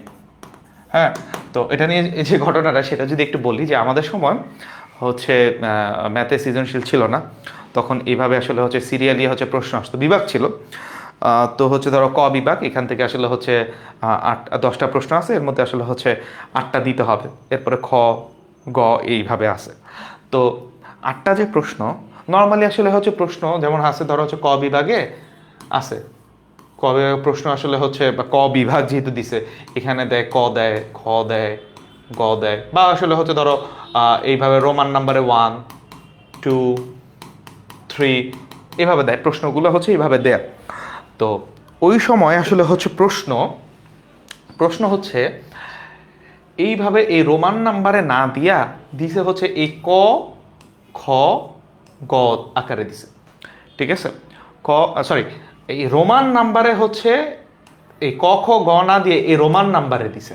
হ্যাঁ। তো এটা নিয়ে যে ঘটনাটা সেটা যদি একটু বলি, যে আমাদের সময় হচ্ছে ম্যাথে সৃজনশীল ছিল না, তখন এইভাবে আসলে হচ্ছে সিরিয়ালি হচ্ছে প্রশ্ন আসতো, বিভাগ ছিল। তো হচ্ছে ধরো ক বিভাগ, এখান থেকে আসলে হচ্ছে 10টা প্রশ্ন আছে, এর মধ্যে আসলে হচ্ছে 8টা দিতে হবে, এরপরে খ গ এইভাবে আছে। তো 8টা যে প্রশ্ন নর্মালি আসলে হচ্ছে প্রশ্ন যেমন আছে, ধরো হচ্ছে ক বিভাগে আছে ক বিভাগের প্রশ্ন আসলে হচ্ছে বা ক বিভাগ যেহেতু দিছে এখানে দেয় ক দেয় খ দেয় গ দেয়, বা আসলে হচ্ছে ধরো এইভাবে রোমান নাম্বারে 1 2 3 এভাবে দেয়, প্রশ্নগুলো হচ্ছে এইভাবে দেয়। তো ওই সময় আসলে হচ্ছে প্রশ্ন হচ্ছে এইভাবে এই রোমান নাম্বারে না দিয়া দিছে হচ্ছে এই ক খ গ আকারে দিছে, ঠিক আছে। সরি, এই রোমান নাম্বারে হচ্ছে এই ক খ গ না দিয়ে এই রোমান নাম্বারে দিছে,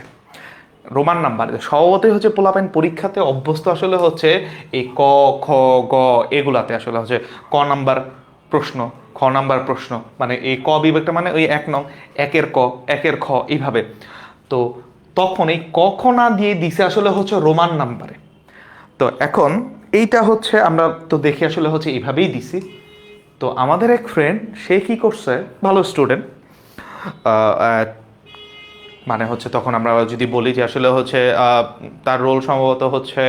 রোমান নাম্বারে স্বভাবতই হচ্ছে পোলাপাইন পরীক্ষাতে অভ্যস্ত আসলে হচ্ছে এই ক খ গ এগুলাতে আসলে হচ্ছে ক নাম্বার প্রশ্ন খ নাম্বার প্রশ্ন, মানে এই ক বিভাগটা মানে ওই 1 নং 1-এর ক 1-এর খ এইভাবে। তো তখন এই ক খ না দিয়ে দিছে আসলে হচ্ছে রোমান নাম্বারে। তো এখন এইটা হচ্ছে আমরা তো দেখে আসলে হচ্ছে এইভাবেই দিছি। তো আমাদের এক ফ্রেন্ড সে কি করছে, ভালো স্টুডেন্ট, মানে হচ্ছে তখন আমরা যদি বলি যে আসলে হচ্ছে তার রোল সম্ভবত হচ্ছে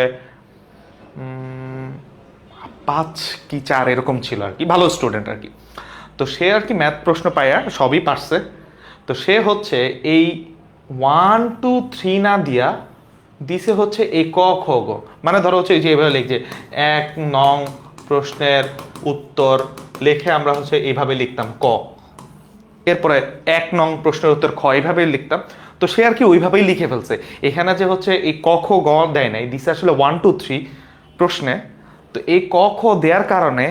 5 কি 4 এরকম ছিল আর কি, ভালো স্টুডেন্ট আর কি। তো সে আর কি ম্যাথ প্রশ্ন পাইয়া সবই পারছে। তো সে হচ্ছে এই 1 2 3 না দিয়া দিছে হচ্ছে এই ক খ গ, মানে ধরো হচ্ছে এই যে এইভাবে লিখছে 1 নং প্রশ্নের উত্তর লেখে আমরা হচ্ছে এইভাবে লিখতাম ক, এরপরে 1 নং প্রশ্নের উত্তর খ এইভাবে লিখতাম। তো সে আর কি ওইভাবেই লিখে ফেলছে। এখানে যে হচ্ছে এই ক খ গ দেয় নাই, দিছে আসলে 1 2 3 প্রশ্নে। তো এই ক খ দেওয়ার কারণে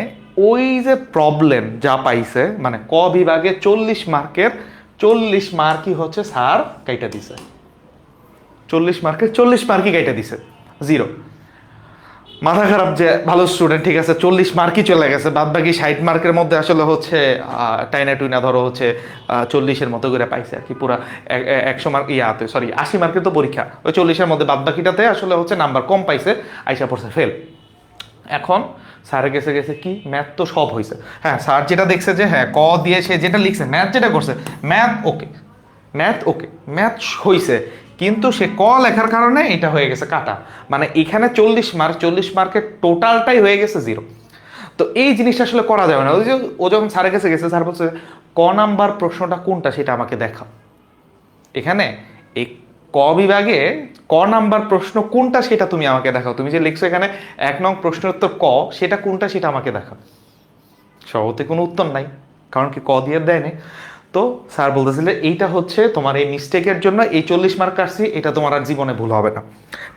ওই যে প্রবলেম যা পাইছে, মানে ক বিভাগে 40 মার্কের 40 মার্কই হচ্ছে স্যার কাইটা দিছে, 40 মার্কের 40 মার্কই কাইটা দিছে, 0। মাথা খারাপ যে ভালো স্টুডেন্ট, ঠিক আছে 40 মার্কই চলে গেছে, বাদ বাকি 60 মার্কের মধ্যে আসলে হচ্ছে টাইনা টুইনা ধরো হচ্ছে 40-এর মতো করে পাইছে আর কি, পুরা 100 মার্ক ইয়াতে সরি 80 মার্কের তো পরীক্ষা, ওই 40-এর মধ্যে বাদ বাকিটাতে আসলে হচ্ছে নাম্বার কম পাইছে, আইসা পড়ছে ফেল। এখন স্যারের গেছে গেছে কি ম্যাথ তো সব হয়েছে, হ্যাঁ স্যার যেটা দেখছে যে হ্যাঁ ক দিয়ে সে যেটা লিখছে ম্যাথ যেটা করছে ম্যাথ ওকে, ম্যাথ হয়েছে, কিন্তু সে ক লেখার কারণে এটা হয়ে গেছে কাটা, মানে এখানে 40 মার্কের টোটালটাই হয়ে গেছে 0। তো এই জিনিসটা আসলে করা যাবে না। ওই যে ও যখন স্যারের কাছে গেছে, স্যার বলছে ক নাম্বার প্রশ্নটা কোনটা সেটা আমাকে দেখাও। এখানে এই ক বিভাগে ক নাম্বার প্রশ্ন কোনটা সেটা তুমি আমাকে দেখাও, তুমি যে লিখছো এখানে 1 নং প্রশ্নের উত্তর ক, সেটা কোনটা সেটা আমাকে দেখাও। সহজে কোনো উত্তর নাই, কারণ কি ক দিয়ে দেয় নাই। তো স্যার বলতেছিলেন এইটা হচ্ছে তোমার এই মিস্টেকের জন্য এই 40 মার্ক কাটছি, এটা তোমার আর জীবনে ভুল হবে না।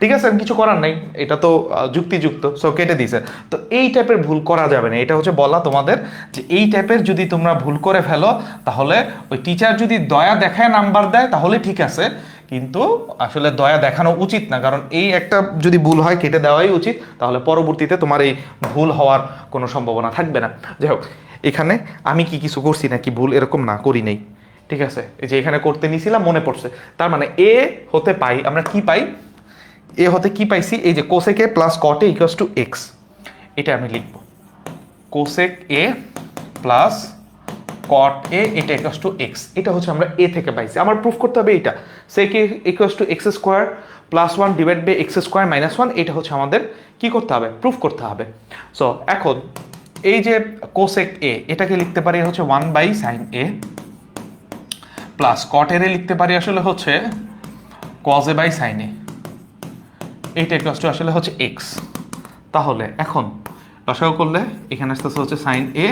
ঠিক আছে, আমি কিছু করার নাই, এটা তো যুক্তিযুক্ত, সো কেটে দিছে। তো এই টাইপের ভুল করা যাবে না, এটা হচ্ছে বলা তোমাদের যে এই টাইপের যদি তোমরা ভুল করে ফেলো তাহলে ওই টিচার যদি দয়া দেখায় নাম্বার দেয় তাহলে ঠিক আছে, কিন্তু আসলে দয়া দেখানো উচিত না, কারণ এই একটা যদি ভুল হয় কেটে দেওয়াই উচিত, তাহলে পরবর্তীতে তোমার এই ভুল হওয়ার কোনো সম্ভাবনা থাকবে না। যাই হোক, এখানে আমি কি কিছু করছি নাকি ভুল, এরকম না, করি নাই, ঠিক আছে। এই যে এখানে করতে নিছিলাম মনে পড়ছে, তার মানে এ হতে পাই আমরা কি পাই, এ হতে কি পাইছি, এই যে cosec a plus cot A equals to X, এটা আমি লিখবো কোসেক এ প্লাস কট এ এটা ইকুয়ালস টু এক্স, এটা হচ্ছে আমরা এ থেকে পাইছি। আমার প্রুফ করতে হবে এইটা sec A equals to x square plus 1 divide by x square minus 1, এটা হচ্ছে আমাদের কি করতে হবে, প্রুফ করতে হবে। সো এখন এই যে কোসেক এ এটাকে লিখতে পারি হচ্ছে 1 by sine A plus cot A লিখতে পারি আসলে হচ্ছে cos A by sine A, এইটা ইকুয়ালস টু আসলে হচ্ছে এক্স। তাহলে এখন লসাগু করলে এখানে আসতেছে হচ্ছে সাইন এ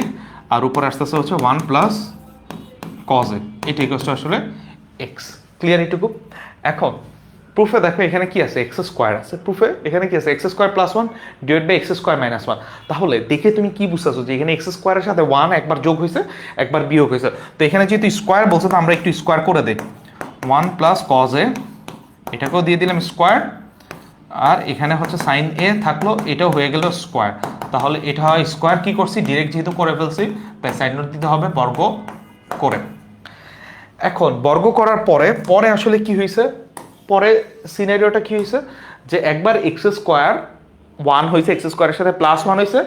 আর উপরে আসতেছে হচ্ছে 1 প্লাস কজ এ, এটা ইকুয়ালস টু আসলে এক্স। ক্লিয়ার এইটুকু? এখন প্রুফে দেখো এখানে কি আছে, এক্স স্কোয়ার আছে, প্রুফে এখানে কি আছে x square plus 1 divide by x square minus 1। তাহলে দেখে তুমি কি বুঝতেছো যে এখানে এক্স স্কোয়ারের সাথে 1 একবার যোগ হয়েছে একবার বিয়োগ হয়েছে, তো এখানে যেহেতু স্কোয়ার বলছে তো আমরা একটু স্কোয়ার করে দিই, 1 প্লাস কজ এ এটাকেও দিয়ে দিলাম স্কোয়ার, আর এখানে হচ্ছে সাইন এ থাকলো, এটাও হয়ে গেল স্কোয়ার। তাহলে এটা হয় স্কোয়ার, কি করছি ডিরেক্ট যেহেতু করে ফেলছি তাই সাইন নোট দিতে হবে বর্গ করে। এখন বর্গ করার পরে পরে আসলে কি হয়েছে, পরে সিনারিওটা কি হয়েছে যে একবার এক্স স্কোয়ার 1 হয়েছে, এক্স স্কোয়ারের সাথে প্লাস 1 হয়েছে,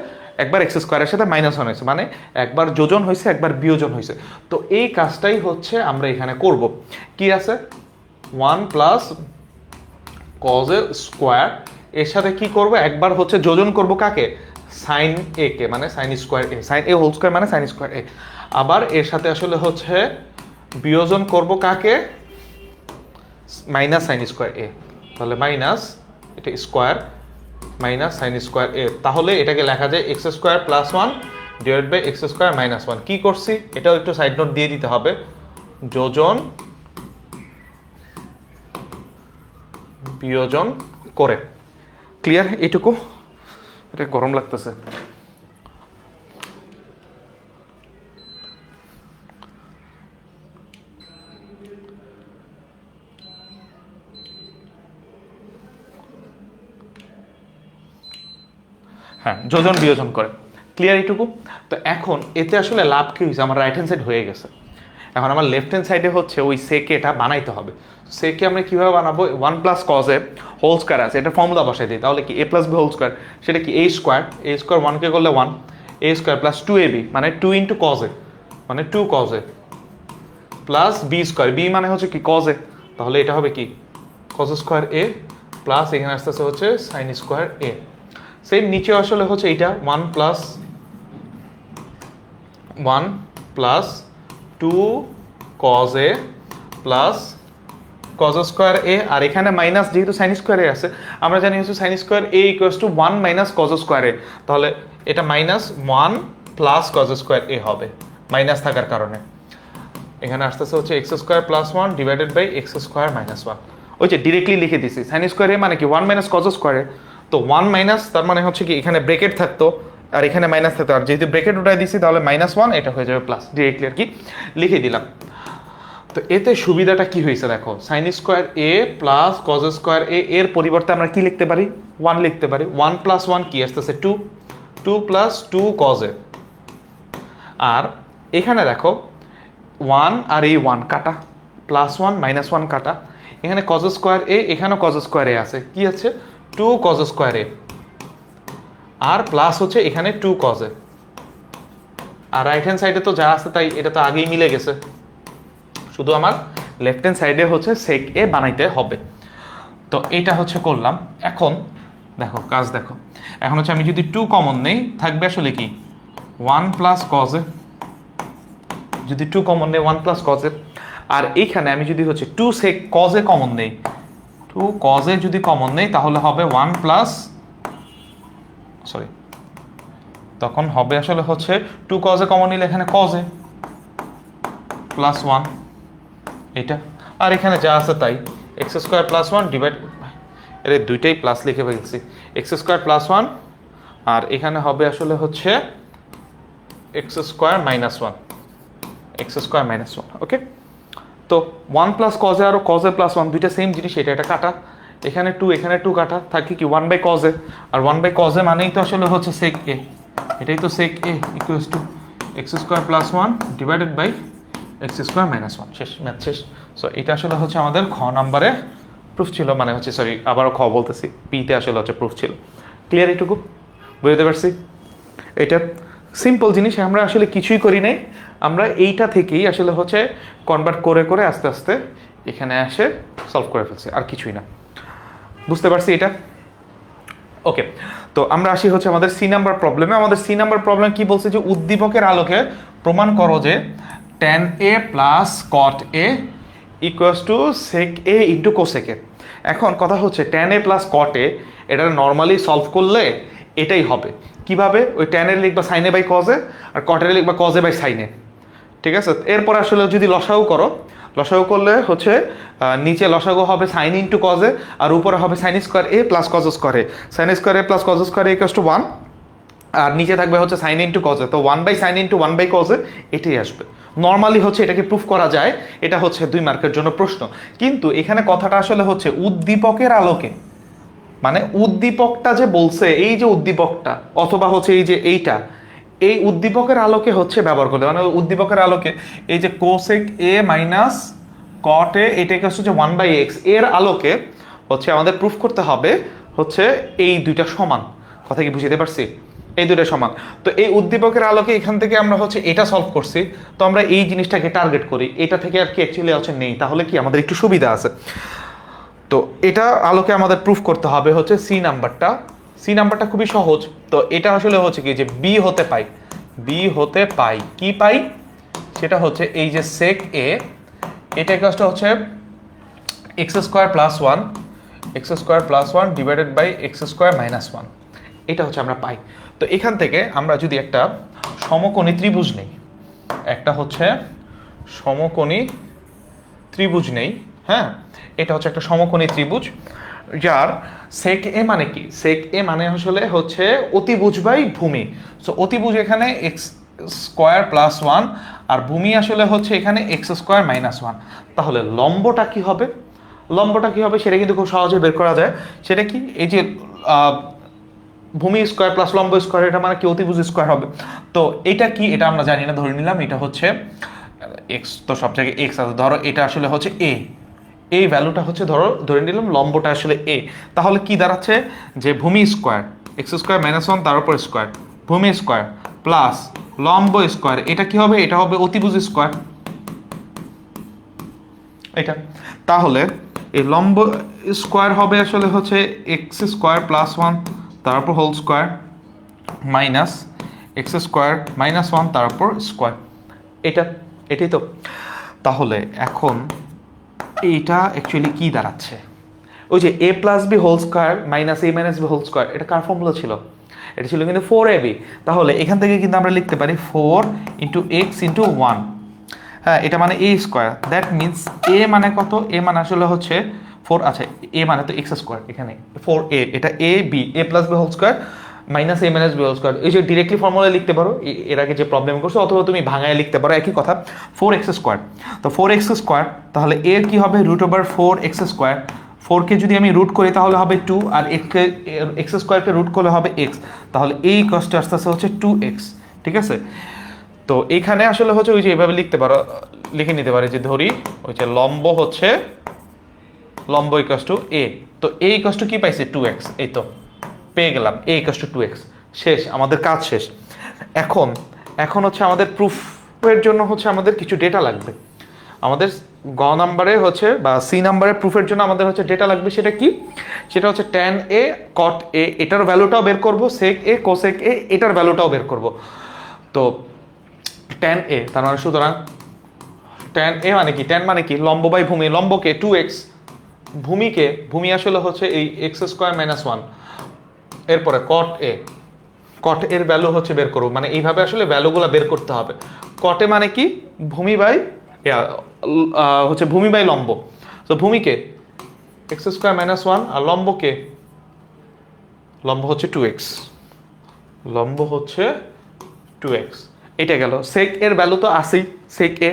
একবার এক্স স্কোয়ারের সাথে মাইনাস 1 হয়েছে, মানে একবার যোজন হয়েছে একবার বিয়োজন হয়েছে। তো এই কাজটাই হচ্ছে আমরা এখানে করব। কি আছে 1 প্লাস কজ এ স্কোয়ার, এর সাথে কি করব একবার হচ্ছে যোজন করব কাকে, সাইন এ কে, মানে sign square A, sign a whole square মানে সাইন স্কোয়ার এ, আবার এর সাথে আসলে হচ্ছে বিয়োজন করব কাকে, মাইনাস সাইন স্কোয়ার এ, তাহলে মাইনাস এটা স্কোয়ার মাইনাস সাইন স্কোয়ার এ, তাহলে এটাকে লেখা যায় x square plus one divide by x square minus one. কি করছি এটাও একটু সাইড নোট দিয়ে দিতে হবে, যোজন বিয়োজন করে। ক্লিয়ার এইটুকু? এটা গরম লাগতেছে। হ্যাঁ, যোজন বিয়োজন করে। ক্লিয়ার এইটুকু? তো এখন এতে আসলে লাভ কি হয়েছে, আমার রাইট হ্যান্ড সাইড হয়ে গেছে। এখন আমার লেফট হ্যান্ড সাইডে হচ্ছে ওই সেকে এটা বানাইতে হবে। সেকে আমরা কীভাবে বানাবো, one plus cos a whole square আছে, এটা ফর্মুলা বসাই দিই, তাহলে কি এ প্লাস বি হোল স্কোয়ার, সেটা কি এ স্কোয়ার, এ স্কোয়ার ওয়ানকে করলে one, a square plus two a b মানে টু ইন্টু কজ এ মানে টু কজ এ প্লাস বি স্কোয়ার, বি মানে হচ্ছে কি কজ এ, তাহলে এটা হবে কি কজ স্কোয়ার এ প্লাস এখানে আসতে আসতে হচ্ছে সাইন স্কোয়ার এ। সেম নিচে আসলে হচ্ছে এইটা ওয়ান প্লাস টু কজ এ প্লাস কজ স্কোয়ার এ, আর এখানে মাইনাস যেহেতু সাইন স্কোয়ার এ আছে, আমরা জানি হচ্ছে sine square A equals to one minus cos square এ, তাহলে এটা minus one plus cos square A হবে মাইনাস থাকার কারণে। এখানে আসতেছে হচ্ছে x square plus one divided by x square minus one. ওই যে ডিরেক্টলি লিখে দিছি সাইন স্কোয়ার এ মানে কি ওয়ান মাইনাস কজ স্কোয়ার এ, তো ওয়ান মাইনাস তার মানে হচ্ছে কি এখানে ব্রেকেট থাকতো আর এখানে মাইনাস থাকতো, আর যেহেতু ব্রেকেট উঠাই দিছি তাহলে মাইনাস ওয়ান, এটা হয়ে যাবে প্লাস, ডিরেক্টলি আর কি লিখে দিলাম। তো এতে সুবিধাটা কি হয়েছে দেখো, sign square A plus cos square এ এর পরিবর্তে আমরা কি লিখতে পারি, ওয়ান লিখতে পারি। ওয়ান প্লাস ওয়ান কি আসতেছে two, two plus two cos এ, আর এখানে দেখো ওয়ান আর এই ওয়ান কাটা, প্লাস ওয়ান মাইনাস ওয়ান কাটা, এখানে কজ স্কোয়ার এ এখানেও কজ স্কোয়ার এ আছে, কি আছে টু কজ স্কোয়ার এ, আর প্লাস হচ্ছে এখানে টু কজ এ, আর রাইট হ্যান্ড সাইডে তো যা আছে তাই এটা তো আগেই মিলে গেছে, শুধু আমার লেফট হ্যান্ড সাইডে হচ্ছে সেক এ বানাইতে হবে। তো এটা হচ্ছে করলাম। এখন দেখো কাজ দেখো, এখন হচ্ছে আমি যদি টু কমন নেই থাকবে আসলে কি ওয়ান প্লাস কজ এ, যদি টু কমন নেই ওয়ান প্লাস কজ এ, আর এইখানে আমি যদি হচ্ছে two sec cos a common নেই, টু কজ এ যদি কমন নেই তাহলে হবে ওয়ান প্লাস সরি, তখন হবে আসলে হচ্ছে টু কজ এ কমন নিলে এখানে কজ এ প্লাস ওয়ান এটা, আর এখানে যা আছে তাই X square plus one divide, এর দুইটাই প্লাস লিখে ফেলছি, এক্স স্কোয়ার প্লাস ওয়ান, আর এখানে হবে আসলে হচ্ছে x square minus one, X square minus one. Okay, তো ওয়ান প্লাস কজে আর কজে প্লাস ওয়ান দুইটা সেম জিনিস, এটা কাটা, এখানে টু কাটা, থাকে কি ওয়ান বাই কজে, আর ওয়ান বাই কজে মানেই তো আসলে হচ্ছে সেক এ, এটাই তো sec A equals to x square plus one divided by x square minus one. শেষ, ম্যাথ শেষ। সো এটা আসলে হচ্ছে আমাদের খ নাম্বারে প্রুফ ছিল, মানে হচ্ছে সরি আবারও খ বলতেছি, পিতে আসলে হচ্ছে প্রুফ ছিল। ক্লিয়ার এইটুকু বুঝতে পারছি? এটা সিম্পল জিনিস, আমরা আসলে কিছুই করি নাই, আমরা এইটা থেকেই আসলে হচ্ছে কনভার্ট করে করে আস্তে আস্তে এখানে এসে সলভ করে ফেলছি, আর কিছুই না। বুঝতে পারছি এটা? ওকে, তো আমরা আসি হচ্ছে আমাদের সি নাম্বার প্রবলেমে। আমাদের সি নাম্বার প্রবলেম কি বলছে, যে উদ্দীপকের আলোকে প্রমাণ করো যে tan a plus cot a equals two sec a into cosec a। এখন কথা হচ্ছে tan a plus cot a এটা নর্মালি সলভ করলে এটাই হবে। কিভাবে? ওই tan এর লিখবা sin a by cos a, আর cot এর লিখবা cos a by sin a। ঠিক আছে, এরপর আসলে যদি লসাগু করো, লসাগু করলে হচ্ছে নিচে লসাগু হবে সাইন ইন্টু cos a, আর উপরে হবে sine square a plus cos square a, sine square a plus cos square a equals to 1, আর নিচে থাকবে হচ্ছে সাইন ইন্টু cos a, তো 1 by sine into 1 by cos a এটাই আসবে। নর্মালি হচ্ছে এটাকে প্রুফ করা যায়, এটা হচ্ছে 2 মার্কের জন্য প্রশ্ন। কিন্তু এখানে কথাটা আসলে হচ্ছে উদ্দীপকের আলোকে, মানে উদ্দীপকটা যে বলছে, এই যে উদ্দীপকটা অথবা হচ্ছে এই যে এইটা, এই উদ্দীপকের আলোকে হচ্ছে ব্যবহার করতে, মানে উদ্দীপকের আলোকে এই যে কোসেক এ মাইনাস কট এ এটাকে হচ্ছে 1/x এর আলোকে হচ্ছে আমাদের প্রুফ করতে হবে হচ্ছে এই দুইটা সমান। কথা কি বুঝতে পারছি? এই দুইটা সমান। তো এই উদ্দীপকের আলোকে এখান থেকে আমরা হচ্ছে এটা সলভ করছি, তো আমরা এই জিনিসটাকে টার্গেট করি, এটা থেকে আর কি অ্যাকচুয়ালি হচ্ছে নেই, তাহলে কি আমাদের একটু সুবিধা আছে। তো এটা আলোকে আমাদের প্রুফ করতে হবে হচ্ছে সি নাম্বারটা। সি নাম্বারটা খুবই সহজ। তো এটা আসলে হচ্ছে কি যে বি হতে পাই কি পাই, সেটা হচ্ছে এই যে সেক এ এটা ইকুয়ালস টু হচ্ছে x square plus one divided by x square minus one, এটা হচ্ছে আমরা পাই। তো এখান থেকে আমরা যদি একটা সমকোণী ত্রিভুজ নেই, একটা হচ্ছে সমকোণী ত্রিভুজ নেই, হ্যাঁ, এটা হচ্ছে একটা সমকোণী ত্রিভুজ যার সেক এ মানে কি, সেক এ মানে আসলে হচ্ছে অতিভুজ বাই ভূমি। সো অতিভুজ এখানে এক্স স্কোয়ার প্লাস ওয়ান আর ভূমি আসলে হচ্ছে এখানে এক্স স্কোয়ার মাইনাস ওয়ান। তাহলে লম্বটা কি হবে, লম্বটা কি হবে সেটা কিন্তু খুব সহজে বের করা যায়। সেটা কি, এই যে ভূমি স্কোয়ার প্লাস লম্ব স্কোয়ার, এটা মানে কি অতিভুজ স্কোয়ার হবে। তো এটা কি, এটা আমরা জানি না, ধরে নিলাম এটা হচ্ছে এক্স, তো সব জায়গায় এক্স আছে, ধরো এটা আসলে হচ্ছে এ, এই ভ্যালুটা হচ্ছে ধরে নিলাম লম্বটা আসলে এ। তাহলে কি দাঁড়াচ্ছে যে ভূমি square x square minus one তার উপর স্কোয়ার, ভূমি স্কোয়ার প্লাস লম্ব স্কোয়ার, এটা কি হবে, এটা হবে অতিভুজ স্কোয়ার এটা। তাহলে এই লম্ব স্কোয়ার হবে আসলে হচ্ছে এক্স স্কোয়ার প্লাস ওয়ান তার উপর whole square minus x square minus one তার উপর স্কোয়ার, এটা, এটাই তো। তাহলে এখন এইটা অ্যাকচুয়ালি কি দাঁড়াচ্ছে, ওই যে A plus B whole square minus A minus B whole square, এটা কার ফর্মুলা ছিল, এটা ছিল কিন্তু ফোর এ বি। তাহলে এখান থেকে কিন্তু আমরা লিখতে পারি four into x into one, হ্যাঁ, এটা মানে এ স্কোয়ার, দ্যাট মিনস এ মানে কত, এ মানে আসলে হচ্ছে ফোর, আচ্ছা এ মানে তো এক্স স্কোয়ার, এখানে ফোর এ, এটা A B, A plus B whole square minus A minus B whole square, এই যে ডিরেক্টলি ফর্মুলা লিখতে পারো এর আগে যে প্রবলেম করছো, অথবা তুমি ভাঙায় লিখতে পারো, একই কথা, ফোর এক্স স্কোয়ার। তো ফোর এক্স স্কোয়ার, তাহলে এর কি হবে root over four X square, ফোরকে যদি আমি রুট করি তাহলে হবে টু, আর এক্স স্কোয়ারকে রুট করলে হবে এক্স, তাহলে এই কস্টটা আস্তে আস্তে হচ্ছে টু এক্স, ঠিক আছে। তো এইখানে আসলে হচ্ছে ওই যে এভাবে লিখতে পারো, লিখে নিতে পারে যে ধরি ওই যে লম্ব হচ্ছে লম্ব ইকাস টু এ, তো এ ইকাস টু কি পাইছে টু এক্স, এই তো পেয়ে গেলাম এ ইকাস টু টু এক্স, শেষ, আমাদের কাজ শেষ। এখন এখন হচ্ছে আমাদের প্রুফের জন্য হচ্ছে আমাদের কিছু ডেটা লাগবে, আমাদের গ নাম্বারে হচ্ছে বা সি নাম্বারে প্রুফের জন্য আমাদের হচ্ছে ডেটা লাগবে, সেটা কি, সেটা হচ্ছে ট্যান এ কট এ, এটার ভ্যালুটাও বের করব, সেক এ কোসেক এ এটার ভ্যালুটাও বের করব। তো ট্যান এ, তার মানে সুতরাং ট্যান এ মানে কি, ট্যান মানে কি লম্ব বাই ভূমি, লম্বকে টু এক্স, ভূমিকে, ভূমি আসলে হচ্ছে এই এক্স স্কোয়ার মাইনাস ওয়ান, এরপরে কট এ, কট এর ভ্যালু হচ্ছে বের করবো, মানে এইভাবে আসলে ভ্যালুগুলো বের করতে হবে। কটে মানে কি ভূমি বাই হচ্ছে ভূমি বাই লম্ব, তো ভূমিকে এক্স স্কোয়ার মাইনাস ওয়ান আর লম্বকে, লম্ব হচ্ছে টু এক্স, লম্ব হচ্ছে টু এক্স, এটা গেল। সেক এর ভ্যালু তো আসেই, সেক এ,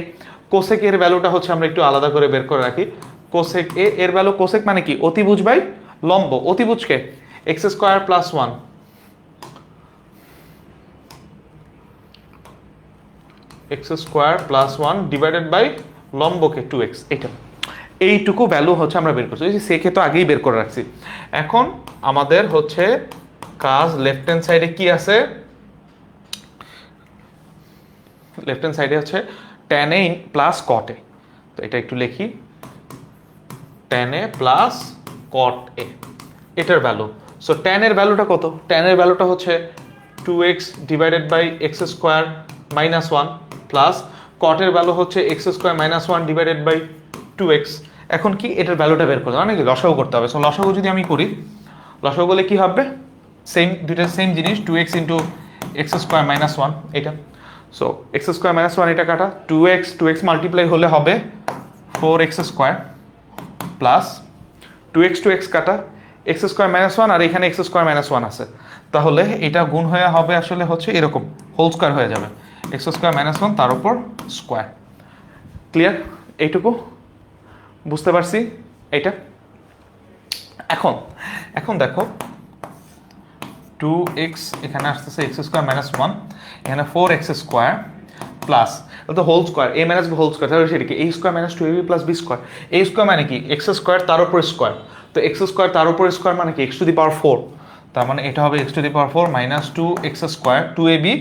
কোসেক এর ভ্যালুটা হচ্ছে আমরা একটু আলাদা করে বের করে রাখি, কোসেক এ এর ভ্যালু, কোসেক মানে কি অতিভুজ বাই লম্ব, অতিভুজকে X square plus one, X square plus one divided by লম্বকে টু এক্স, এটা, এইটুকু ভ্যালু হচ্ছে আমরা বের করছি, সেকে তো আগেই বের করে রাখছি। এখন আমাদের হচ্ছে কাজ লেফট হ্যান্ড সাইডে কি আছে, লেফট হ্যান্ড সাইডে হচ্ছে ট্যান এ প্লাস কট এ, তো এটা একটু লিখি, ট্যান এ প্লাস কট এ, এটার ভ্যালু। সো ট্যান এর ভ্যালুটা কত, ট্যান এর ভ্যালুটা হচ্ছে two X divided by x square minus one plus কটের ভ্যালু হচ্ছে x square minus one divided by two X. এখন কি এটার ভ্যালুটা বের করতে হবে, মানে কি লসাগু করতে হবে। সো লসাগু যদি আমি করি, লসাগু বলে কি হবে, সেম দুইটা সেম জিনিস, two X into X square minus one, এটা। So X square minus one এটা কাটা, টু এক্স মাল্টিপ্লাই হলে হবে four X square plus two X কাটা এক্স স্কোয়ার মাইনাস ওয়ান, আর এখানে এক্স স্কোয়ার মাইনাস ওয়ান আছে, তাহলে এটা গুণ হয়ে হবে আসলে হচ্ছে এরকম হোল স্কোয়ার হয়ে যাবে, এক্স স্কোয়ার মাইনাস ওয়ান তার উপর স্কোয়ার। ক্লিয়ার, এইটুকু বুঝতে পারছি এইটা। এখন এখন দেখো টু এক্স এখানে আসতেছে এক্স স্কোয়ার মাইনাস ওয়ান, এখানে ফোর এক্স স্কোয়ার প্লাস তো whole square A minus B whole square, তাহলে সেটা কি এ square minus two a b plus b square, a square মানে কি এক্স স্কোয়ার তার উপর স্কোয়ার, তো এক্স স্কোয়ার তার উপর স্কোয়ার মানে কি x to the power four, তার মানে এটা হবে x to the power four minus two x square two a b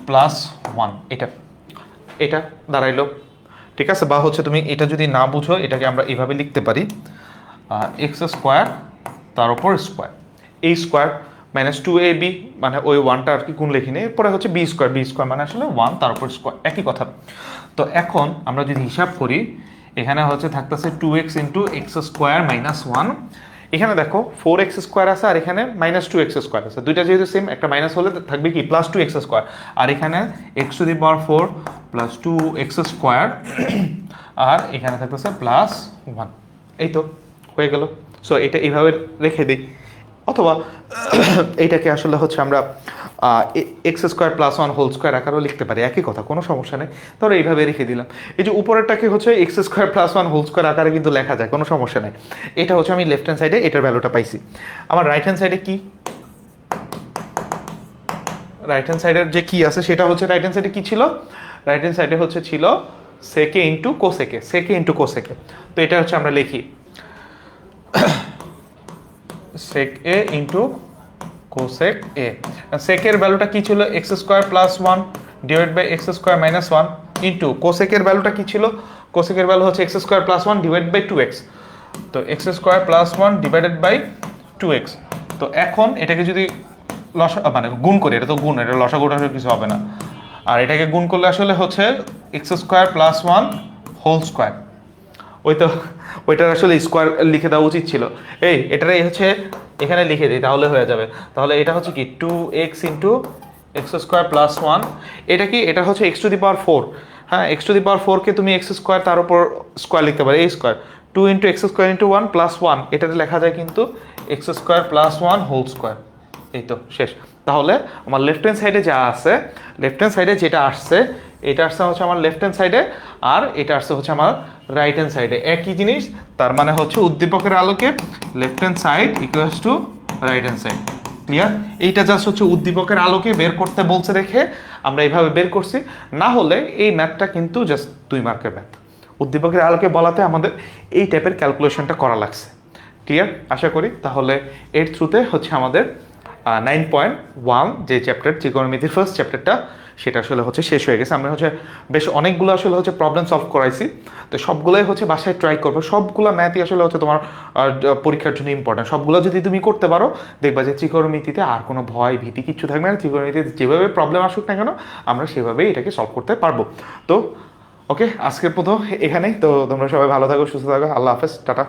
plus one, এটা, এটা দাঁড়াইলো, ঠিক আছে। বা হচ্ছে তুমি এটা যদি না বুঝো এটাকে আমরা এইভাবে লিখতে পারি, এক্স স্কোয়ার তার উপর স্কোয়ার, এই square minus two a b, মানে ওই ওয়ানটা আর কি কোন লিখিনি, এরপরে হচ্ছে বি স্কোয়ার মানে আসলে ওয়ান তার উপর স্কোয়ার, একই কথা। তো এখন আমরা যদি হিসাব করি এখানে হচ্ছে থাকতেছে 2x into X square minus 1। এখানে দেখো 4x স্কোয়ার আছে আর এখানে মাইনাস 2x স্কোয়ার আছে, দুইটা যেহেতু সেম, একটা মাইনাস হলে থাকবে কি প্লাস 2x স্কোয়ার, আর এখানে x⁴ প্লাস 2x স্কোয়ার আর এখানে থাকতেছে প্লাস 1। এই তো হয়ে গেল। সো এটা এইভাবে রেখে দিই, অথবা এইটাকে আসলে হচ্ছে আমরা x² + 1 হোল স্কোয়ার আকারেও লিখতে পারি, একই কথা, কোনো সমস্যা নেই। ধরো এইভাবে রেখে দিলাম। এই যে উপরেরটাকে হচ্ছে x² + 1 হোল স্কোয়ার আকারে কিন্তু লেখা যায়, কোনো সমস্যা নেই। এটা হচ্ছে আমি লেফট হ্যান্ড সাইডে এটার ভ্যালুটা পাইছি। আমার রাইট হ্যান্ড সাইডে কি, রাইট হ্যান্ড সাইডের যে কি আছে সেটা হচ্ছে, রাইট হ্যান্ড সাইডে কি ছিল, রাইট হ্যান্ড সাইডে হচ্ছে ছিল sec A into cosec A, sec A into cosec A. তো এটা হচ্ছে আমরা লিখি sec a into cosec A. সেকের ভ্যালুটা কি ছিল, x² + 1 divide by x² - 1 into কোসেকের ভ্যালুটা কি ছিল, কোসেকের ভ্যালু হচ্ছে x² + 1 ডিভাইড বাই 2x। তো x² + 1 ডিভাইডেড বাই 2x। তো এখন এটাকে যদি মানে গুণ করি, এটা তো গুণ, এটা লসাগু টসাগু কিছু হবে না, আর এটাকে গুণ করলে আসলে হচ্ছে x² + 1 হোল স্কোয়ার। ওই তো ওইটার আসলে স্কোয়ার লিখে দেওয়া উচিত ছিল। এটাই হচ্ছে এখানে লিখে দিই তাহলে হয়ে যাবে। তাহলে এটা হচ্ছে কি 2x ইন্টু x² + 1। এটা কি, এটা হচ্ছে x⁴। হ্যাঁ, x⁴ কে তুমি x² তার উপর স্কোয়ার লিখতে পারো, a square. 2 into x² into 1 + 1, এটাতে লেখা যায় কিন্তু x² + 1 হোল স্কোয়ার। এই তো শেষ। তাহলে আমার লেফট হ্যান্ড সাইডে যা আছে, লেফট হ্যান্ড সাইডে যেটা আসছে, এটা আসছে হচ্ছে আমার লেফট হ্যান্ড সাইডে, আর এটা আসছে হচ্ছে আমার রাইট হ্যান্ড সাইডে, একই জিনিস। তার মানে হচ্ছে উদ্দীপকের আলোকে left hand side equals to right hand side. Clear? এইটা জাস্ট হচ্ছে উদ্দীপকের আলোকে বের করতে বলছে দেখে আমরা এইভাবে বের করছি, না হলে এই ম্যাথটা কিন্তু জাস্ট 2 মার্কের ম্যাথ। উদ্দীপকের আলোকে বলাতে আমাদের এই টাইপের ক্যালকুলেশনটা করা লাগছে। ক্লিয়ার? আশা করি। তাহলে এর থ্রুতে হচ্ছে আমাদের 9.1 যে চ্যাপ্টার, ত্রিকোণমিতির ফার্স্ট চ্যাপ্টারটা, সেটা আসলে হচ্ছে শেষ হয়ে গেছে। আমরা হচ্ছে বেশ অনেকগুলো আসলে হচ্ছে প্রবলেম সলভ করাইছি, তো সবগুলোই হচ্ছে বাসায় ট্রাই করবো। সবগুলো ম্যাথই আসলে হচ্ছে তোমার পরীক্ষার জন্য ইম্পর্টেন্ট। সবগুলো যদি তুমি করতে পারো, দেখবা যে ত্রিকোণমিতিতে আর কোনো ভয় ভীতি কিচ্ছু থাকবে না। ত্রিকোণমিতিতে যেভাবে প্রবলেম আসুক না কেন, আমরা সেভাবেই এটাকে সলভ করতে পারবো। তো ওকে, আজকের মতো এখানেই। তো তোমরা সবাই ভালো থাকো, সুস্থ থাকো। আল্লাহ হাফেজ, টাটা।